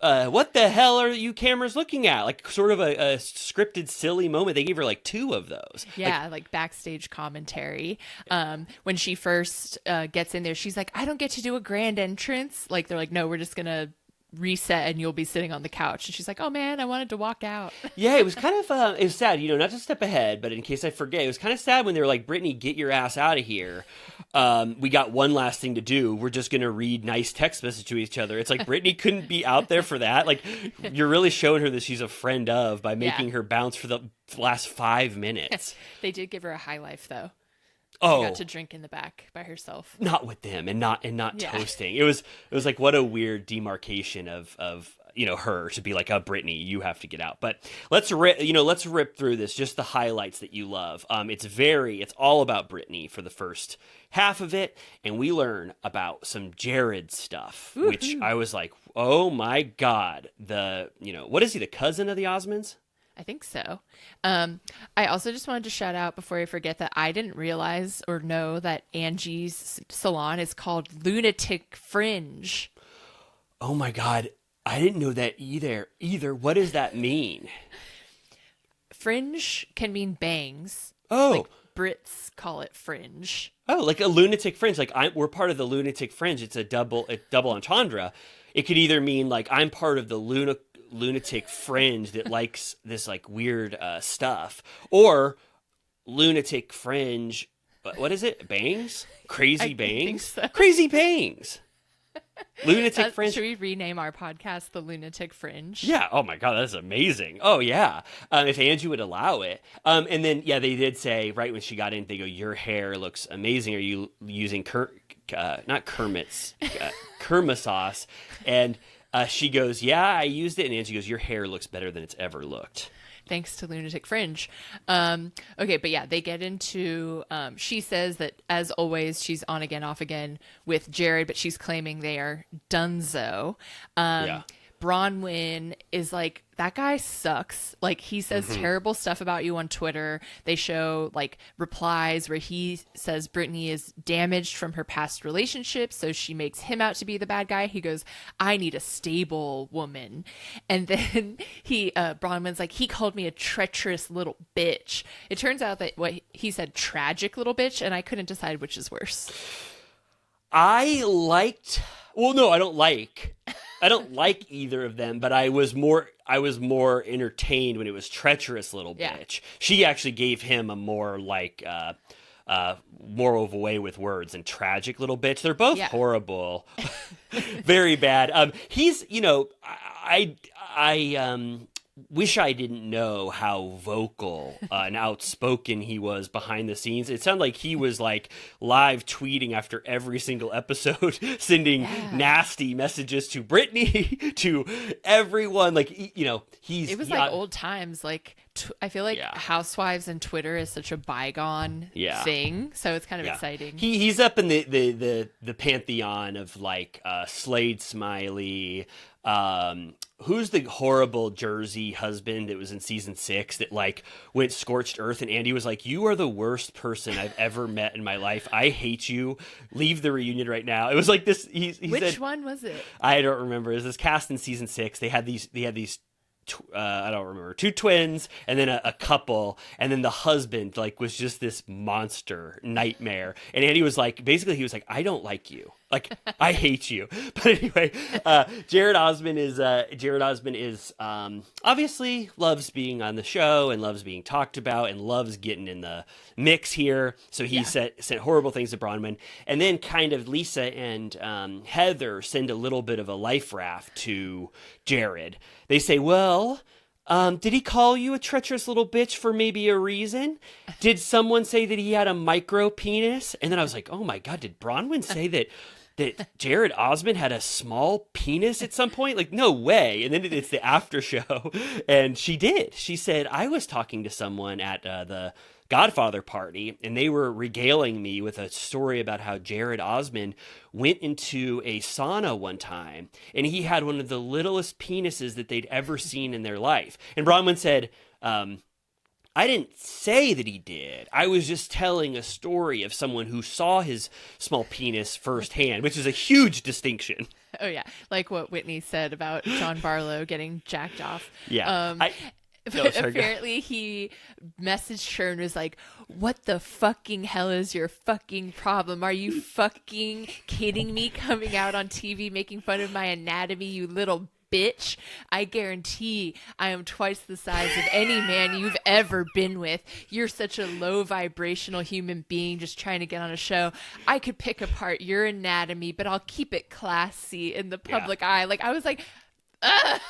What the hell are you cameras looking at? Like sort of a scripted, silly moment. They gave her like 2 of those. Yeah, like backstage commentary. When she first gets in there, she's like, I don't get to do a grand entrance. Like, they're like, no, we're just going to reset and you'll be sitting on the couch. And she's like, oh man, I wanted to walk out. Yeah, it was kind of, it was sad, not to step ahead, but in case I forget, it was kind of sad when they were like, Brittany, get your ass out of here. We got one last thing to do. We're just going to read nice text messages to each other. It's like, Brittany couldn't be out there for that. Like, you're really showing her that she's a friend of by making her bounce for the last 5 minutes. They did give her a high life though. Oh, she got to drink in the back by herself. Not with them and not toasting. It was like, what a weird demarcation of her to be like, oh, Brittany, you have to get out. But let's rip through this, just the highlights that you love. It's all about Brittany for the first half of it, and we learn about some Jared stuff, Woo-hoo. Which I was like, oh my God, what is he, the cousin of the Osmonds? I think so. I also just wanted to shout out before I forget that I didn't realize or know that Angie's salon is called Lunatic Fringe. Oh my God. I didn't know that either. What does that mean? Fringe can mean bangs. Oh. Like Brits call it fringe. Oh, like a lunatic fringe. Like we're part of the lunatic fringe. It's a double entendre. It could either mean like I'm part of the lunatic fringe that likes this like weird stuff, or lunatic fringe. What is it? Bangs? Crazy bangs? So. Crazy bangs. Lunatic Fringe. Should we rename our podcast The Lunatic Fringe? Yeah. Oh my God, that's amazing. Oh yeah. If Angie would allow it. And then they did say right when she got in, they go, "Your hair looks amazing. Are you using not Kermit's Kerma sauce?" And she goes, "Yeah, I used it." And Angie goes, "Your hair looks better than it's ever looked." Thanks to Lunatic Fringe. Okay, but yeah, they get into, she says that as always, she's on again, off again with Jared, but she's claiming they are donezo. Bronwyn is like, that guy sucks. Like, he says terrible stuff about you on Twitter. They show like replies where he says Brittany is damaged from her past relationships, so she makes him out to be the bad guy. He goes, I need a stable woman. And then Bronwyn's like, he called me a treacherous little bitch. It turns out that what he said, tragic little bitch, and I couldn't decide which is worse. I don't like either of them, but I was more entertained when it was treacherous little bitch. She actually gave him a more like more of a way with words and tragic little bitch. They're both horrible. Very bad. He's, I wish I didn't know how vocal and outspoken he was behind the scenes. It sounded like he was like live tweeting after every single episode, sending nasty messages to Brittany, to everyone. Like, it was like old times. Like, I feel like Housewives and Twitter is such a bygone thing. So it's kind of exciting. He's up in the pantheon of like Slade Smiley, who's the horrible Jersey husband that was in season 6 that like went scorched earth, and Andy was like, you are the worst person I've ever met in my life. I hate you. Leave the reunion right now. It was like this. He Which said, one was it? I don't remember. It was this cast in season 6. They had these I don't remember, 2 twins and then a couple, and then the husband like was just this monster nightmare, and Andy was like, basically he was like, I don't like you, like I hate you. But anyway, Jared Osman is obviously loves being on the show and loves being talked about and loves getting in the mix here, so he sent horrible things to Bronwyn, and then kind of Lisa and Heather send a little bit of a life raft to Jared. They say, well, did he call you a treacherous little bitch for maybe a reason? Did someone say that he had a micro penis? And then I was like, oh my God, did Bronwyn say that Jared Osman had a small penis at some point? Like, no way. And then it's the after show. And she did. She said, I was talking to someone at the Godfather party, and they were regaling me with a story about how Jared Osman went into a sauna one time, and he had one of the littlest penises that they'd ever seen in their life. And Bronwyn said, I didn't say that he did. I was just telling a story of someone who saw his small penis firsthand, which is a huge distinction. Oh, yeah. Like what Whitney said about John Barlow getting jacked off. Yeah. Apparently he messaged her and was like, what the fucking hell is your fucking problem? Are you fucking kidding me? Coming out on TV making fun of my anatomy, you little bitch. I guarantee I am twice the size of any man you've ever been with. You're such a low vibrational human being just trying to get on a show. I could pick apart your anatomy, but I'll keep it classy in the public eye. Like, I was like, ugh.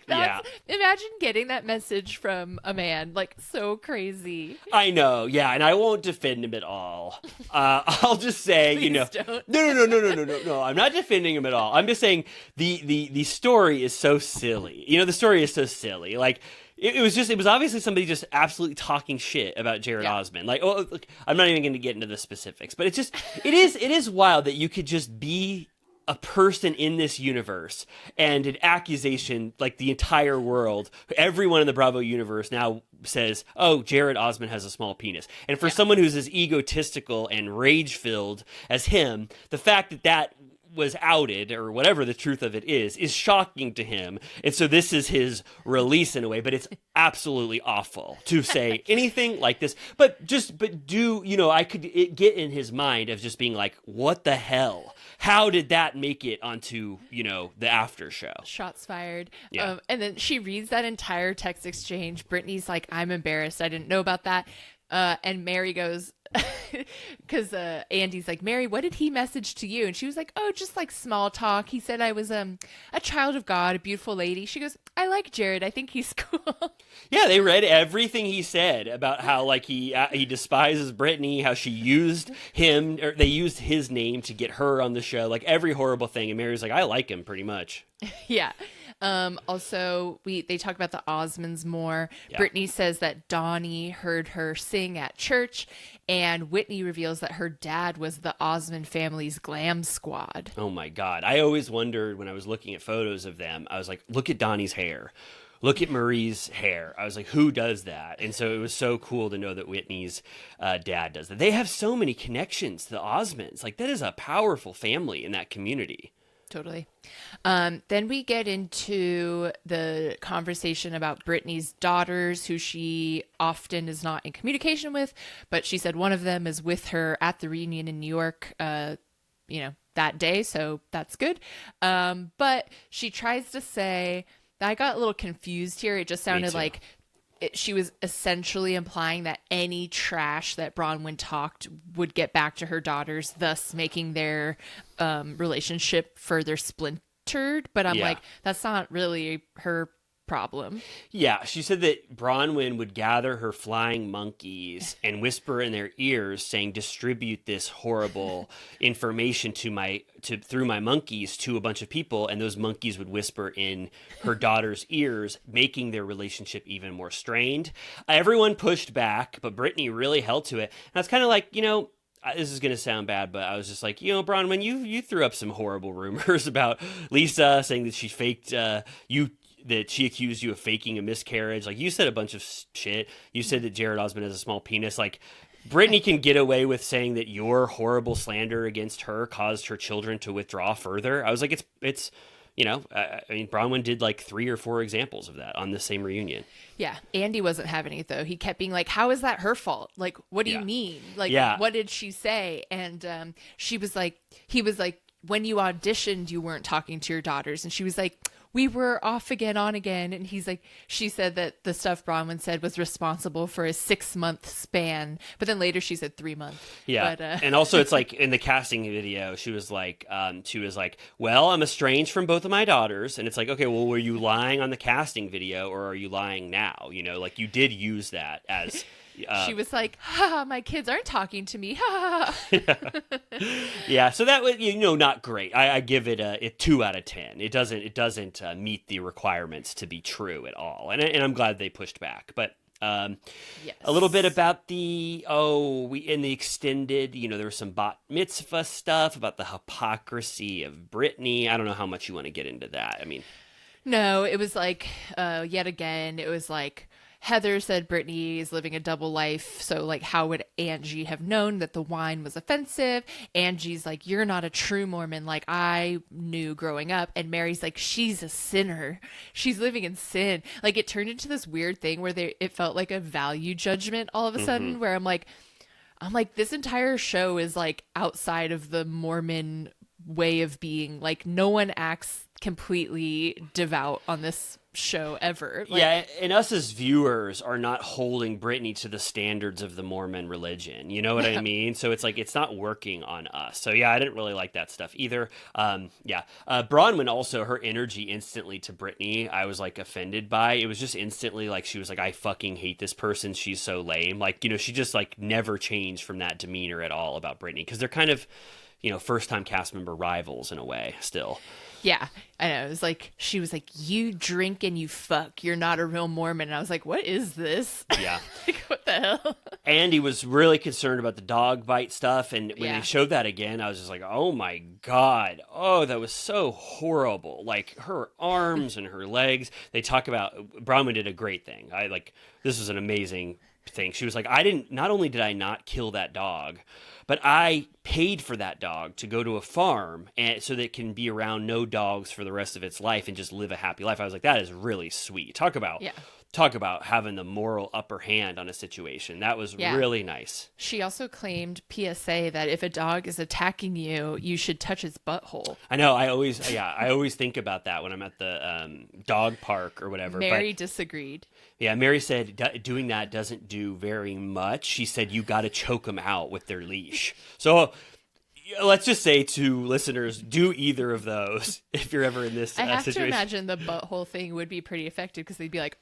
Like, imagine getting that message from a man, like, so crazy. I know, yeah, and I won't defend him at all. I'll just say, Please don't. No, I'm not defending him at all. I'm just saying the story is so silly. The story is so silly. Like, it was obviously somebody just absolutely talking shit about Jared Osman. Like, look, I'm not even going to get into the specifics, but it is wild that you could just be a person in this universe and an accusation, like the entire world, everyone in the Bravo universe now says, oh, Jared Osman has a small penis. And for someone who's as egotistical and rage-filled as him, the fact that was outed, or whatever the truth of it is shocking to him. And so this is his release in a way, but it's absolutely awful to say anything like this. But I could get in his mind of just being like, what the hell? How did that make it onto, the after show? Shots fired. Yeah. And then she reads that entire text exchange. Brittany's like, I'm embarrassed. I didn't know about that. And Mary goes, because Andy's like, Mary, what did he message to you? And she was like, oh, just like small talk. He said I was a child of God, a beautiful lady. She goes, I like Jared. I think he's cool. Yeah, they read everything he said about how like he despises Brittany, how she used him, or they used his name to get her on the show, like every horrible thing. And Mary's like, I like him pretty much. Yeah. Also, they talk about the Osmonds more. Yeah. Brittany says that Donnie heard her sing at church, and Whitney reveals that her dad was the Osmond family's glam squad. Oh my God. I always wondered when I was looking at photos of them, I was like, look at Donnie's hair. Look at Marie's hair. I was like, who does that? And so it was so cool to know that Whitney's dad does that. They have so many connections to the Osmonds. Like, that is a powerful family in that community. Totally. Then we get into the conversation about Brittany's daughters, who she often is not in communication with, but she said one of them is with her at the reunion in New York, that day. So that's good. But she tries to say, I got a little confused here. It just sounded like she was essentially implying that any trash that Bronwyn talked would get back to her daughters, thus making their relationship further splintered. But I'm like, that's not really her problem. Yeah, she said that Bronwyn would gather her flying monkeys and whisper in their ears, saying, distribute this horrible information through my monkeys to a bunch of people, and those monkeys would whisper in her daughter's ears, making their relationship even more strained. Everyone pushed back, but Brittany really held to it. And I was kind of like, this is going to sound bad, but I was just like, Bronwyn, you threw up some horrible rumors about Lisa saying that she faked that she accused you of faking a miscarriage. Like, you said a bunch of shit. You said that Jared Osmond has a small penis. Like, Brittany can get away with saying that your horrible slander against her caused her children to withdraw further. I was like, it's I mean, Bronwyn did like 3 or 4 examples of that on the same reunion. Yeah. Andy wasn't having it, though. He kept being like, how is that her fault? Like, what do you mean? Like, what did she say? And he was like, when you auditioned, you weren't talking to your daughters. And she was like, we were off again, on again. And he's like, she said that the stuff Bronwyn said was responsible for a 6-month span. But then later she said 3 months. Yeah. But, and also it's like in the casting video, she was like, well, I'm estranged from both of my daughters. And it's like, okay, well, were you lying on the casting video or are you lying now? Like you did use that as... she was like, my kids aren't talking to me. Yeah, so that was, not great. I give it a 2 out of 10. It doesn't meet the requirements to be true at all. And I'm glad they pushed back. But yes. A little bit about in the extended, there was some bat mitzvah stuff about the hypocrisy of Brittany. I don't know how much you want to get into that. I mean, no, it was like, yet again, it was like, Heather said Brittany is living a double life. So, like, how would Angie have known that the wine was offensive? Angie's like, you're not a true Mormon like I knew growing up. And Mary's like, she's a sinner. She's living in sin. Like, it turned into this weird thing where it felt like a value judgment all of a sudden, where I'm like, this entire show is like outside of the Mormon way of being. Like, no one acts completely devout on this show ever. Like, yeah, and us as viewers are not holding Brittany to the standards of the Mormon religion. You know what I mean? So it's like, it's not working on us. So yeah, I didn't really like that stuff either. Bronwyn also, her energy instantly to Brittany, I was like offended by. It was just instantly like, she was like, I fucking hate this person. She's so lame. Like, she just like never changed from that demeanor at all about Brittany. Cause they're kind of, first time cast member rivals in a way still. Yeah, I know. It was like, she was like, you drink and you fuck. You're not a real Mormon. And I was like, what is this? Yeah. Like, what the hell? Andy was really concerned about the dog bite stuff. And when they showed that again, I was just like, oh my God. Oh, that was so horrible. Like, her arms and her legs. They talk about, Bronwyn did a great thing. This was an amazing thing. She was like, not only did I not kill that dog, but I paid for that dog to go to a farm and so that it can be around no dogs for the rest of its life and just live a happy life. I was like, that is really sweet. Talk about having the moral upper hand on a situation. That was really nice. She also claimed PSA that if a dog is attacking you, you should touch its butthole. I know. I always think about that when I'm at the dog park or whatever. Mary disagreed. Yeah, Mary said doing that doesn't do very much. She said you got to choke them out with their leash. So let's just say to listeners, do either of those if you're ever in this situation. I have to imagine the butthole thing would be pretty effective because they'd be like,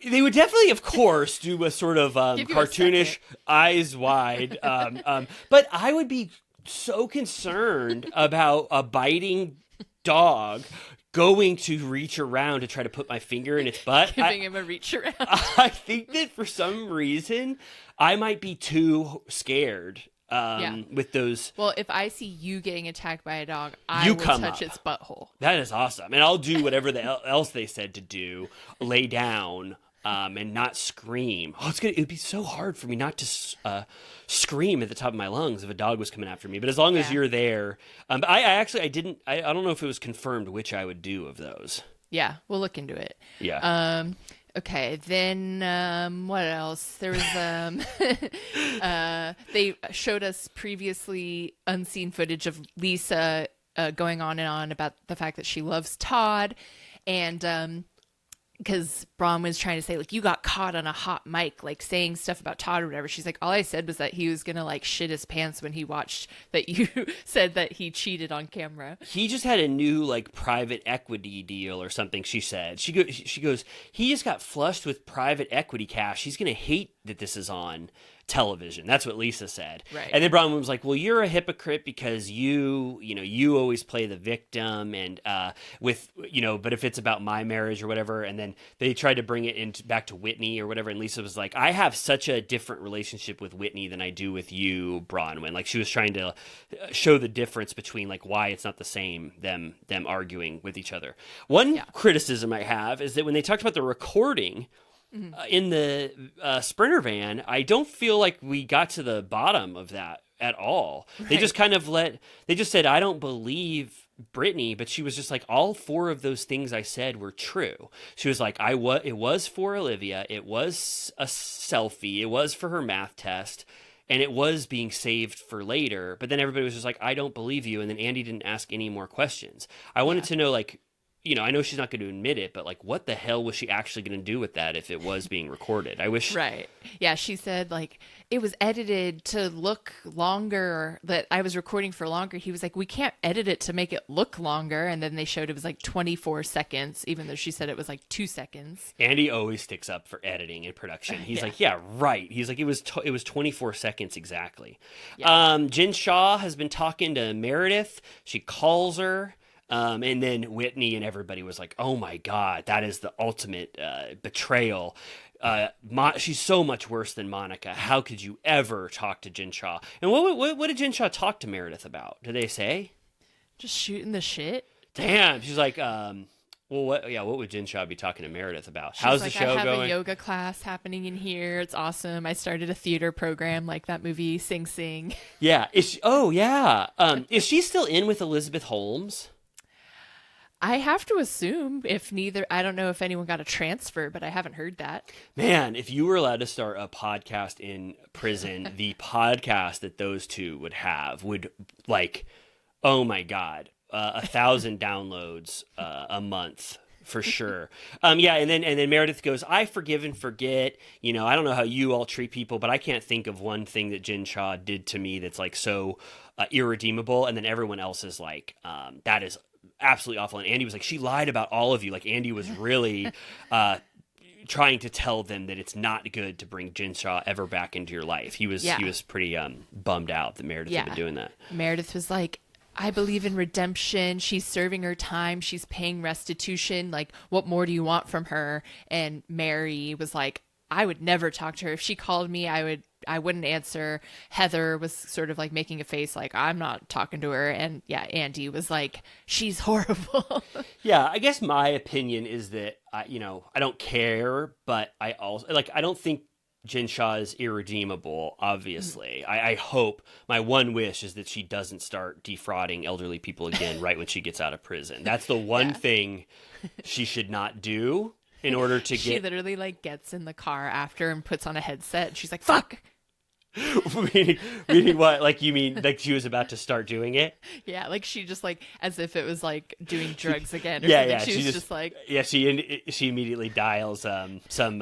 they would definitely, of course, do a sort of cartoonish, eyes wide. But I would be so concerned about a biting dog going to reach around to try to put my finger in its butt. Giving him a reach around. I think that for some reason, I might be too scared with those. Well, if I see you getting attacked by a dog, I will touch its butthole. That is awesome. And I'll do whatever else they said to do, lay down and not scream. It'd be so hard for me not to scream at the top of my lungs if a dog was coming after me. But as long as you're there, I don't know if it was confirmed which I would do of those. Yeah, we'll look into it. Yeah. Okay, then what else? There was they showed us previously unseen footage of Lisa going on and on about the fact that she loves Todd, and because Bronwyn was trying to say, like, you got caught on a hot mic, like, saying stuff about Todd or whatever. She's like, all I said was that he was going to, like, shit his pants when he watched that you said that he cheated on camera. He just had a new, like, private equity deal or something, she said. She goes, he just got flushed with private equity cash. He's going to hate that this is on television. That's what Lisa said. Right. And then Bronwyn was like, well, you're a hypocrite because you always play the victim and but if it's about my marriage or whatever. And then they tried to bring it back to Whitney or whatever. And Lisa was like, I have such a different relationship with Whitney than I do with you, Bronwyn. Like she was trying to show the difference between like why it's not the same, them arguing with each other. One criticism I have is that when they talked about the recording, in the Sprinter van, I don't feel like we got to the bottom of that at all. Right. They just kind of they just said, I don't believe Brittany, but she was just like, all 4 of those things I said were true. She was like, it was for Olivia, it was a selfie, it was for her math test, and it was being saved for later. But then everybody was just like, I don't believe you. And then Andy didn't ask any more questions. I wanted to know, like, I know she's not going to admit it, but like, what the hell was she actually going to do with that if it was being recorded? I wish. Right. Yeah. She said like it was edited to look longer, that I was recording for longer. He was like, we can't edit it to make it look longer. And then they showed it was like 24 seconds, even though she said it was like 2 seconds. Andy always sticks up for editing and production. He's like, yeah, right. He's like, it was 24 seconds exactly. Yeah. Jen Shaw has been talking to Meredith. She calls her. And then Whitney and everybody was like, oh my God, that is the ultimate betrayal. She's so much worse than Monica. How could you ever talk to Jen Shaw? And what did Jen Shaw talk to Meredith about? Did they say? Just shooting the shit. Damn. She's like, what would Jen Shaw be talking to Meredith about? How's the show going? I have a yoga class happening in here. It's awesome. I started a theater program like that movie Sing Sing. Yeah. Is she still in with Elizabeth Holmes? I have to assume I don't know if anyone got a transfer, but I haven't heard that. Man, if you were allowed to start a podcast in prison, the podcast that those two would have would like, oh my God, 1,000 downloads a month for sure. And then Meredith goes, I forgive and forget. I don't know how you all treat people, but I can't think of one thing that Jen Shaw did to me that's like so irredeemable. And then everyone else is like, that is absolutely awful. And Andy was like, she lied about all of you. Like Andy was really trying to tell them that it's not good to bring Jen Shaw ever back into your life. He was pretty bummed out that Meredith had been doing that. Meredith was like, I believe in redemption. She's serving her time. She's paying restitution. Like, what more do you want from her? And Mary was like, I would never talk to her. If she called me, I wouldn't answer. Heather was sort of like making a face like, I'm not talking to her. And Andy was like, she's horrible. Yeah, I guess my opinion is that, I don't care, but I also, like, I don't think Jen Shaw is irredeemable, obviously. I hope, my one wish is that she doesn't start defrauding elderly people again right when she gets out of prison. That's the one thing she should not do. In order to she literally like gets in the car after and puts on a headset and she's like, fuck. meaning what? Like, you mean like she was about to start doing it? Yeah, like she just like as if it was like doing drugs again. Or yeah. She was just like, she immediately dials some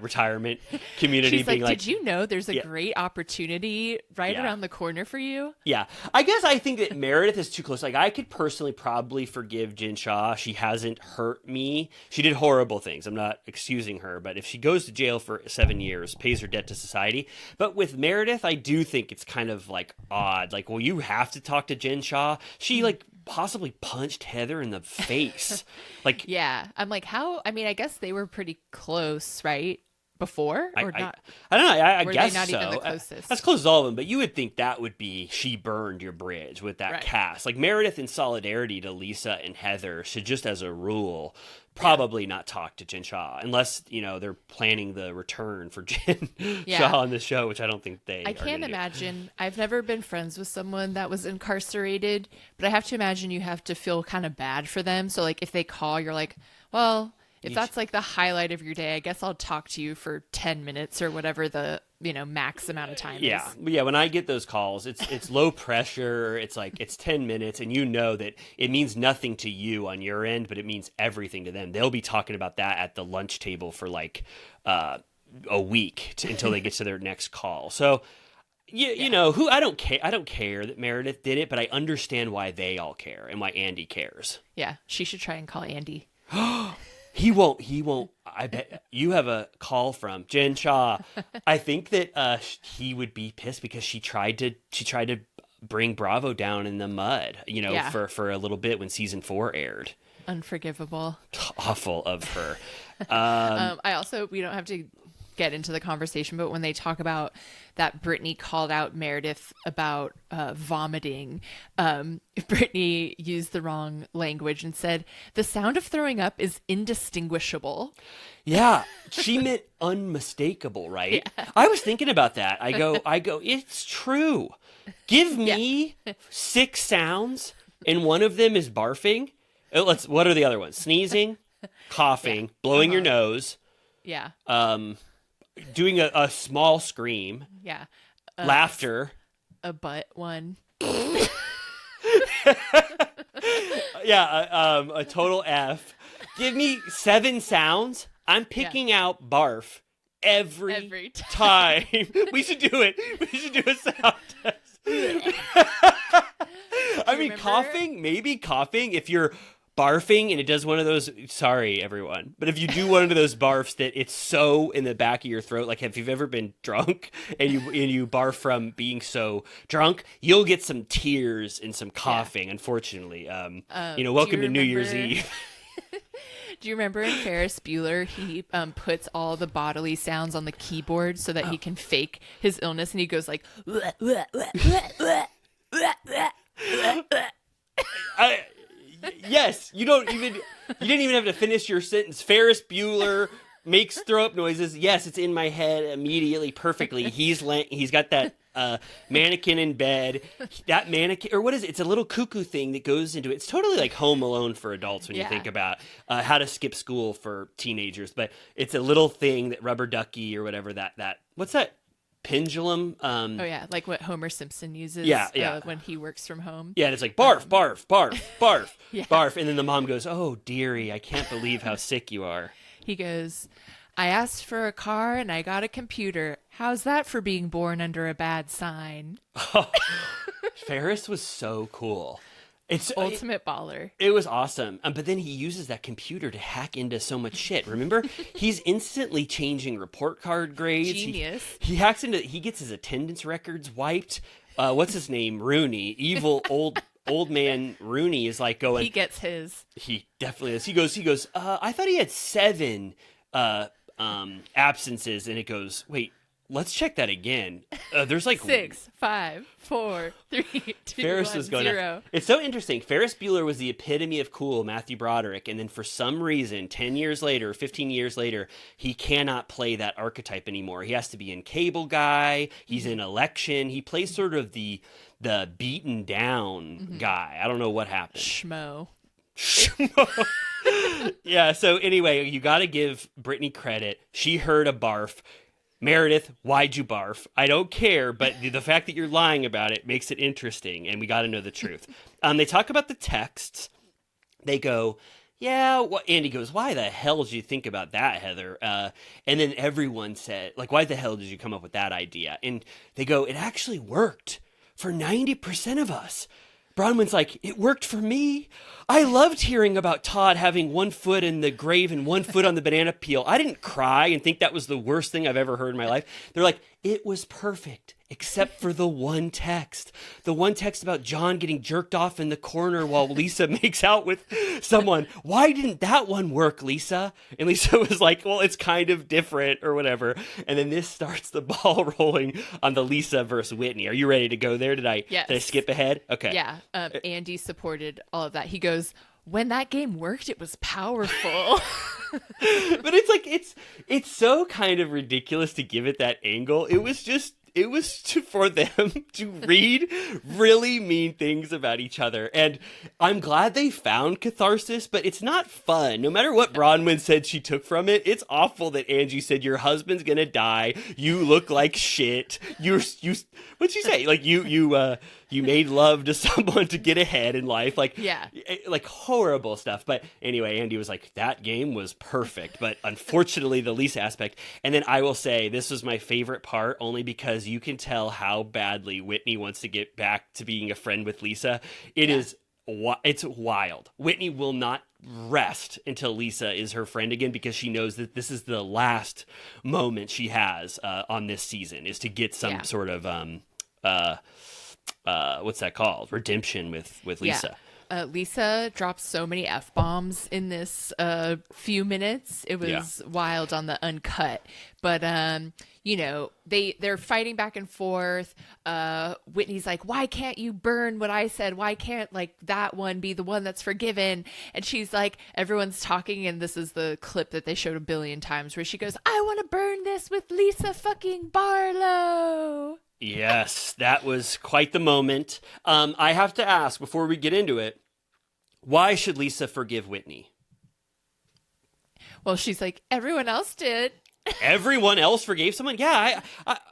retirement community. She's being like, did you know there's a great opportunity around the corner for you? Yeah, I guess I think that Meredith is too close. Like, I could personally probably forgive Jen Shaw. She hasn't hurt me. She did horrible things. I'm not excusing her, but if she goes to jail for 7 years, pays her debt to society. But with Meredith, I do think it's kind of like odd. Like, well, you have to talk to Jen Shaw. She like possibly punched Heather in the face. Like, yeah, I'm like, how? I mean, I guess they were pretty close, right? Before or not? I don't know. I guess they not so. Even the closest? As close as all of them, but you would think that would be she burned your bridge with that cast. Like Meredith, in solidarity to Lisa and Heather, should just as a rule probably not talk to Jen Shaw unless they're planning the return for Jen Shaw on the show, which I don't think they. I can't imagine. I've never been friends with someone that was incarcerated, but I have to imagine you have to feel kind of bad for them. So like if they call, you're like, well. If that's like the highlight of your day, I guess I'll talk to you for 10 minutes or whatever the, max amount of time is. Yeah. When I get those calls, it's low pressure. It's like, it's 10 minutes and that it means nothing to you on your end, but it means everything to them. They'll be talking about that at the lunch table for like a week until they get to their next call. So, you know, who I don't care that Meredith did it, but I understand why they all care and why Andy cares. Yeah. She should try and call Andy. He won't. I bet you have a call from Jen Shaw. I think that he would be pissed because she tried to bring Bravo down in the mud, for a little bit when season 4 aired. Unforgivable. Awful of her. We don't have to get into the conversation, but when they talk about that Brittany called out Meredith about vomiting, Brittany used the wrong language and said, the sound of throwing up is indistinguishable. Yeah, she meant unmistakable, right? Yeah. I was thinking about that. I go, it's true. Give me 6 sounds, and one of them is barfing. What are the other ones? Sneezing, coughing, blowing your nose. Yeah. Doing a small scream. Yeah. Laughter. A butt one. Yeah, a total F. Give me 7 sounds. I'm picking out barf every time. We should do it. We should do a sound test. I mean, coughing, maybe coughing if you're barfing and it does one of those, sorry everyone, but if you do one of those barfs that it's so in the back of your throat, like if you've ever been drunk and you barf from being so drunk, you'll get some tears and some coughing, unfortunately. Welcome to New Year's Eve. Do you remember in Ferris Bueller, he puts all the bodily sounds on the keyboard so that he can fake his illness, and he goes like, yes, you didn't even have to finish your sentence. Ferris Bueller makes throw up noises. Yes, it's in my head immediately, perfectly. He's got that mannequin in bed. That mannequin, or what is it? It's a little cuckoo thing that goes into it. It's totally like Home Alone for adults when you think about how to skip school for teenagers. But it's a little thing that rubber ducky or whatever that what's that? Pendulum. Like what Homer Simpson uses when he works from home. Yeah, and it's like barf, barf, barf, barf, barf. And then the mom goes, oh, dearie, I can't believe how sick you are. He goes, I asked for a car and I got a computer. How's that for being born under a bad sign? Ferris was so cool. It's ultimate baller. It was awesome. But then he uses that computer to hack into so much shit. Remember? He's instantly changing report card grades. Genius. He hacks into, he gets his attendance records wiped. What's his name? Rooney. Evil old man Rooney is like going. He gets his. He definitely is. He goes, I thought he had 7 absences. And it goes, wait. Let's check that again. There's like 6, 5, 4, 3, 2, Ferris 1, was going 0. It's so interesting. Ferris Bueller was the epitome of cool, Matthew Broderick, and then for some reason, 10 years later, 15 years later, he cannot play that archetype anymore. He has to be in Cable Guy. He's in Election. He plays sort of the beaten down guy. I don't know what happened. Schmo. Yeah. So anyway, you got to give Brittany credit. She heard a barf. Meredith, why'd you barf? I don't care, but the fact that you're lying about it makes it interesting, and we got to know the truth. They talk about the texts. They go, Andy goes, why the hell did you think about that, Heather? And then everyone said, like, why the hell did you come up with that idea? And they go, it actually worked for 90% of us. Bronwyn's like, it worked for me. I loved hearing about Todd having 1 foot in the grave and 1 foot on the banana peel. I didn't cry and think that was the worst thing I've ever heard in my life. They're like, it was perfect, except for the one text. The one text about John getting jerked off in the corner while Lisa makes out with someone. Why didn't that one work, Lisa? And Lisa was like, well, it's kind of different or whatever. And then this starts the ball rolling on the Lisa versus Whitney. Are you ready to go there? Did I skip ahead? Okay. Yeah. Andy supported all of that. He goes, when that game worked, it was powerful. But it's like, it's so kind of ridiculous to give it that angle. It was for them to read really mean things about each other. And I'm glad they found catharsis, but it's not fun. No matter what Bronwyn said she took from it, it's awful that Angie said, your husband's going to die. You look like shit. What'd she say? Like you made love to someone to get ahead in life. Like horrible stuff. But anyway, Andy was like, that game was perfect. But unfortunately, the Lisa aspect. And then I will say, this was my favorite part, only because you can tell how badly Whitney wants to get back to being a friend with Lisa. It is it's wild. Whitney will not rest until Lisa is her friend again, because she knows that this is the last moment she has on this season, is to get some sort of what's that called? Redemption with Lisa. Lisa drops so many F-bombs in this few minutes. It was wild on the uncut. But, they're fighting back and forth. Whitney's like, why can't you burn what I said? Why can't, that one be the one that's forgiven? And she's like, everyone's talking, and this is the clip that they showed a billion times, where she goes, I want to burn this with Lisa fucking Barlow. Yes, that was quite the moment. I have to ask, before we get into it, why should Lisa forgive Whitney? Well, she's like, everyone else did. Everyone else forgave someone? Yeah,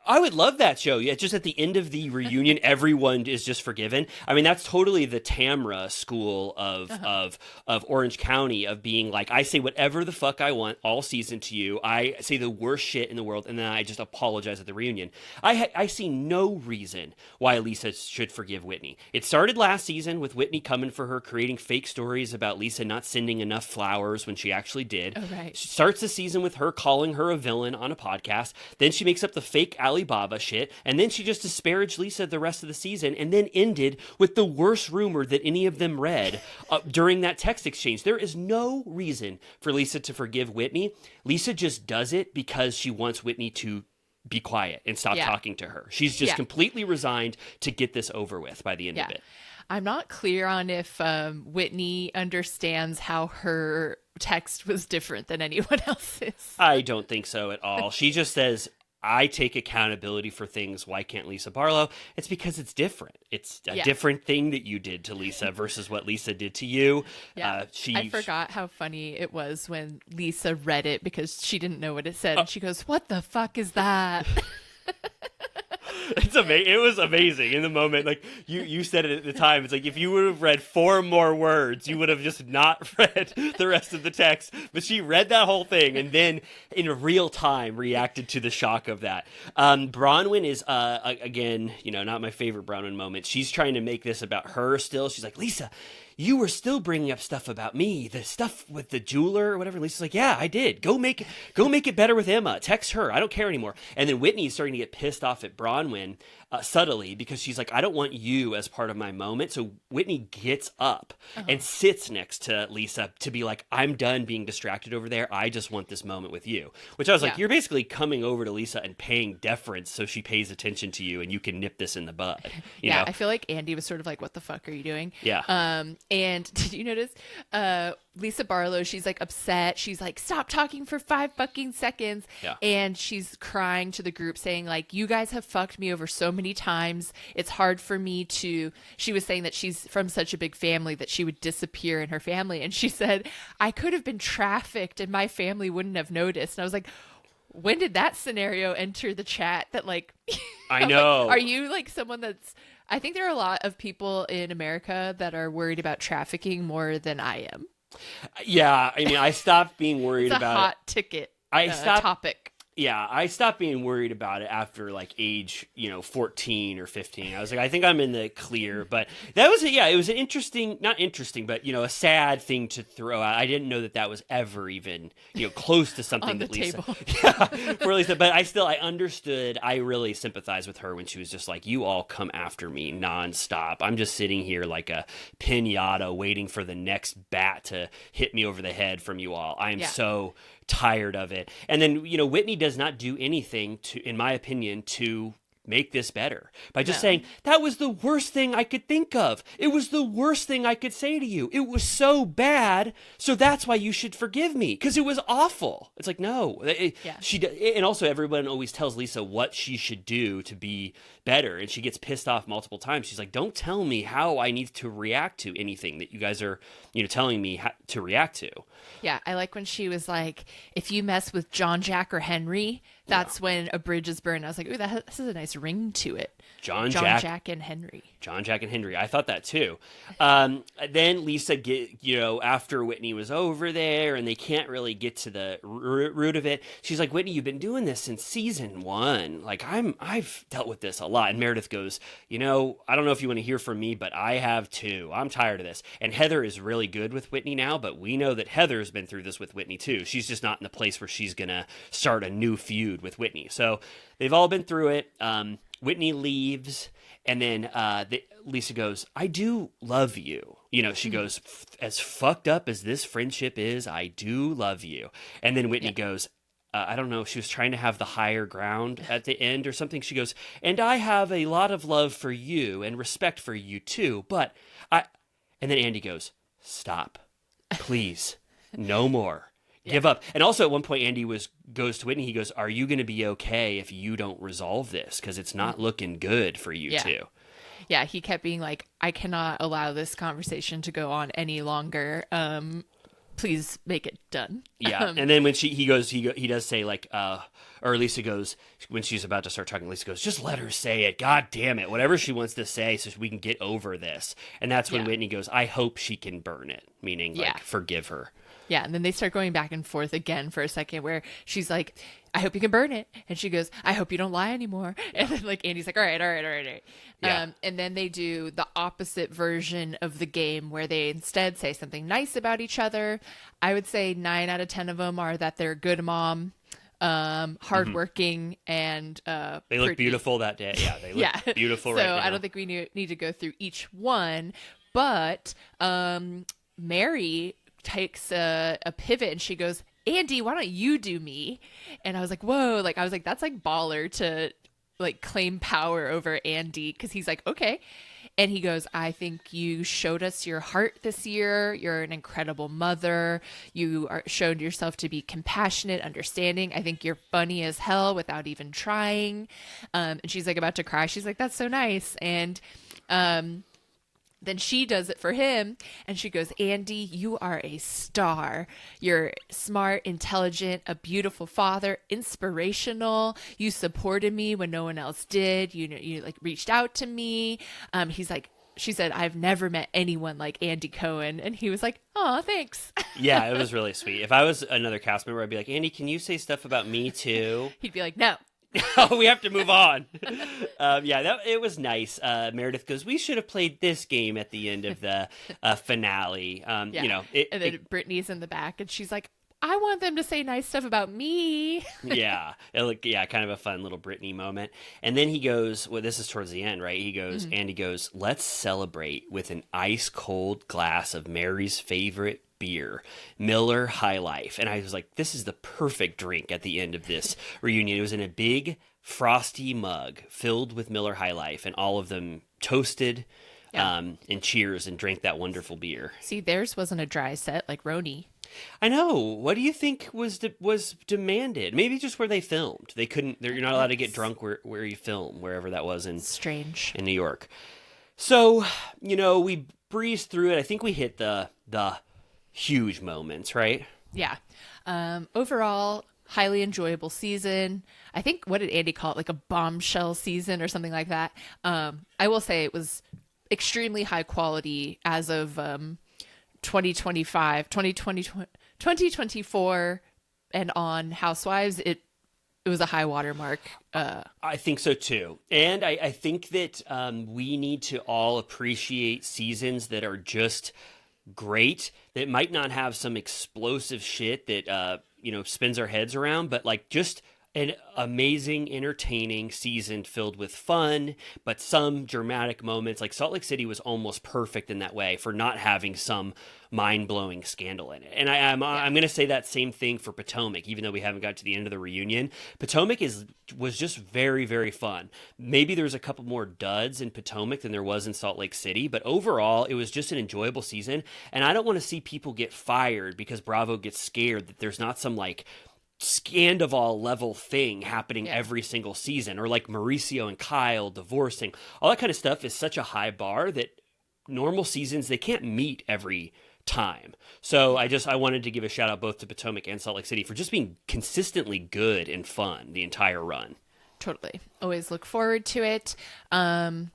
I would love that show. Yeah, just at the end of the reunion, everyone is just forgiven. I mean, that's totally the Tamra school of Orange County, of being like, I say whatever the fuck I want all season to you. I say the worst shit in the world, and then I just apologize at the reunion. I see no reason why Lisa should forgive Whitney. It started last season with Whitney coming for her, creating fake stories about Lisa not sending enough flowers when she actually did. Oh, right. She starts the season with her calling her a villain on a podcast. Then she makes up the fake Alibaba shit, and then she just disparaged Lisa the rest of the season, and then ended with the worst rumor that any of them read during that text exchange. There is no reason for Lisa to forgive Whitney. Lisa just does it because she wants Whitney to be quiet and stop talking to her. She's just completely resigned to get this over with by the end of it. I'm not clear on if Whitney understands how her text was different than anyone else's. I don't think so at all. She just says, I take accountability for things. Why can't Lisa Barlow? It's because it's different. It's a different thing that you did to Lisa versus what Lisa did to you. Yeah. I forgot how funny it was when Lisa read it, because she didn't know what it said. And she goes, what the fuck is that? It's amazing. It was amazing in the moment. Like you said it at the time. It's like, if you would have read 4 more words, you would have just not read the rest of the text. But she read that whole thing and then in real time reacted to the shock of that. Bronwyn is again, not my favorite Bronwyn moment. She's trying to make this about her still. She's like, Lisa, you were still bringing up stuff about me, the stuff with the jeweler or whatever. Lisa's like, yeah, I did. Go make it better with Emma. Text her. I don't care anymore. And then Whitney's starting to get pissed off at Bronwyn subtly, because she's like, I don't want you as part of my moment. So Whitney gets up and sits next to Lisa to be like, I'm done being distracted over there. I just want this moment with you. Which I was like, you're basically coming over to Lisa and paying deference so she pays attention to you and you can nip this in the bud. You know? I feel like Andy was sort of like, what the fuck are you doing? Yeah. And did you notice Lisa Barlow, she's like upset. She's like, stop talking for 5 fucking seconds. Yeah. And she's crying to the group saying like, you guys have fucked me over so many times. It's hard for me to, she was saying that she's from such a big family that she would disappear in her family. And she said, I could have been trafficked and my family wouldn't have noticed. And I was like, when did that scenario enter the chat that like, I know. Like, are you like someone that's, I think there are a lot of people in America that are worried about trafficking more than I am. Yeah, I mean, I stopped being worried it's a about hot it. ticket Topic. topic. Yeah, I stopped being worried about it after like age, 14 or 15. I was like, I think I'm in the clear. But that was, it was an interesting, not interesting, but, a sad thing to throw out. I didn't know that was ever even, close to something On the that Lisa. table. Yeah, for Lisa. But I understood. I really sympathized with her when she was just like, you all come after me nonstop. I'm just sitting here like a pinata waiting for the next bat to hit me over the head from you all. I am so tired of it. And then, Whitney does not do anything to, in my opinion, to make this better by just saying, that was the worst thing I could think of. It was the worst thing I could say to you. It was so bad. So that's why you should forgive me, because it was awful. It's like, no, and also everyone always tells Lisa what she should do to be better. And she gets pissed off multiple times. She's like, don't tell me how I need to react to anything that you guys are, telling me to react to. Yeah. I like when she was like, if you mess with John, Jack, or Henry, That's when a bridge is burned. I was like, ooh, this is a nice ring to it. John, Jack, and Henry. John, Jack, and Henry. I thought that too. Then Lisa, after Whitney was over there and they can't really get to the root of it, she's like, Whitney, you've been doing this since season 1. Like, I've dealt with this a lot. And Meredith goes, I don't know if you want to hear from me, but I have too. I'm tired of this. And Heather is really good with Whitney now, but we know that Heather's been through this with Whitney too. She's just not in the place where she's going to start a new feud with Whitney. So they've all been through it. Whitney leaves, and then Lisa goes, I do love you. She goes, as fucked up as this friendship is, I do love you. And then Whitney goes, I don't know, she was trying to have the higher ground at the end or something. She goes, and I have a lot of love for you and respect for you too, but and then Andy goes, stop, please, no more. Give up. And also at one point, Andy goes to Whitney. He goes, are you going to be okay if you don't resolve this? Because it's not looking good for you two. Yeah, he kept being like, I cannot allow this conversation to go on any longer. Please make it done. Yeah. And then when he does say like, or Lisa goes, when she's about to start talking, Lisa goes, just let her say it. God damn it. Whatever she wants to say so we can get over this. And that's when Whitney goes, I hope she can burn it. Meaning like, forgive her. Yeah, and then they start going back and forth again for a second where she's like, I hope you can burn it. And she goes, I hope you don't lie anymore. And then like Andy's like, all right. Yeah. And then they do the opposite version of the game where they instead say something nice about each other. I would say 9 out of 10 of them are that they're a good mom, hardworking, and they look beautiful that day. Yeah, they look beautiful right now. So I don't think we need to go through each one. But Mary takes a pivot and she goes, Andy, why don't you do me? And I was like, whoa, like I was like, that's like baller to like claim power over Andy, because he's like, okay. And he goes, I think you showed us your heart this year. You're an incredible mother. You showed yourself to be compassionate, understanding. I think you're funny as hell without even trying. And she's like about to cry. She's like, that's so nice. And then she does it for him, and she goes, Andy, you are a star. You're smart, intelligent, a beautiful father, inspirational. You supported me when no one else did. You like reached out to me. She said, I've never met anyone like Andy Cohen. And he was like, oh, thanks. Yeah, it was really sweet. If I was another cast member, I'd be like, Andy, can you say stuff about me too? He'd be like, no. Oh, we have to move on. It was nice. Meredith goes, we should have played this game at the end of the finale. And then Brittany's in the back, and she's like, I want them to say nice stuff about me. kind of a fun little Brittany moment. And then he goes, well, this is towards the end, right? He goes, Andy goes, let's celebrate with an ice cold glass of Mary's favorite beer, Miller High Life. And I was like, this is the perfect drink at the end of this reunion. It was in a big frosty mug filled with Miller High Life, and all of them toasted and cheers and drank that wonderful beer. See, theirs wasn't a dry set like Roni. I know. What do you think was demanded? Maybe just where they filmed. They couldn't. You're not allowed to get drunk where you film, wherever that was in New York. So we breezed through it. I think we hit the huge moments, right? Yeah. Overall, highly enjoyable season. I think, what did Andy call it? Like a bombshell season or something like that. I will say it was extremely high quality as of 2024 and on Housewives. It was a high water mark. I think so too. And I think that we need to all appreciate seasons that are just great, that might not have some explosive shit that spins our heads around, but like just an amazing, entertaining season filled with fun, but some dramatic moments. Like Salt Lake City was almost perfect in that way for not having some mind-blowing scandal in it. And I'm going to say that same thing for Potomac, even though we haven't got to the end of the reunion. Potomac was just very, very fun. Maybe there's a couple more duds in Potomac than there was in Salt Lake City, but overall, it was just an enjoyable season. And I don't want to see people get fired because Bravo gets scared that there's not some like Scandival level thing happening every single season, or like Mauricio and Kyle divorcing. All that kind of stuff is such a high bar that normal seasons, they can't meet every time. So I wanted to give a shout out both to Potomac and Salt Lake City for just being consistently good and fun the entire run. Totally. Always look forward to it. Can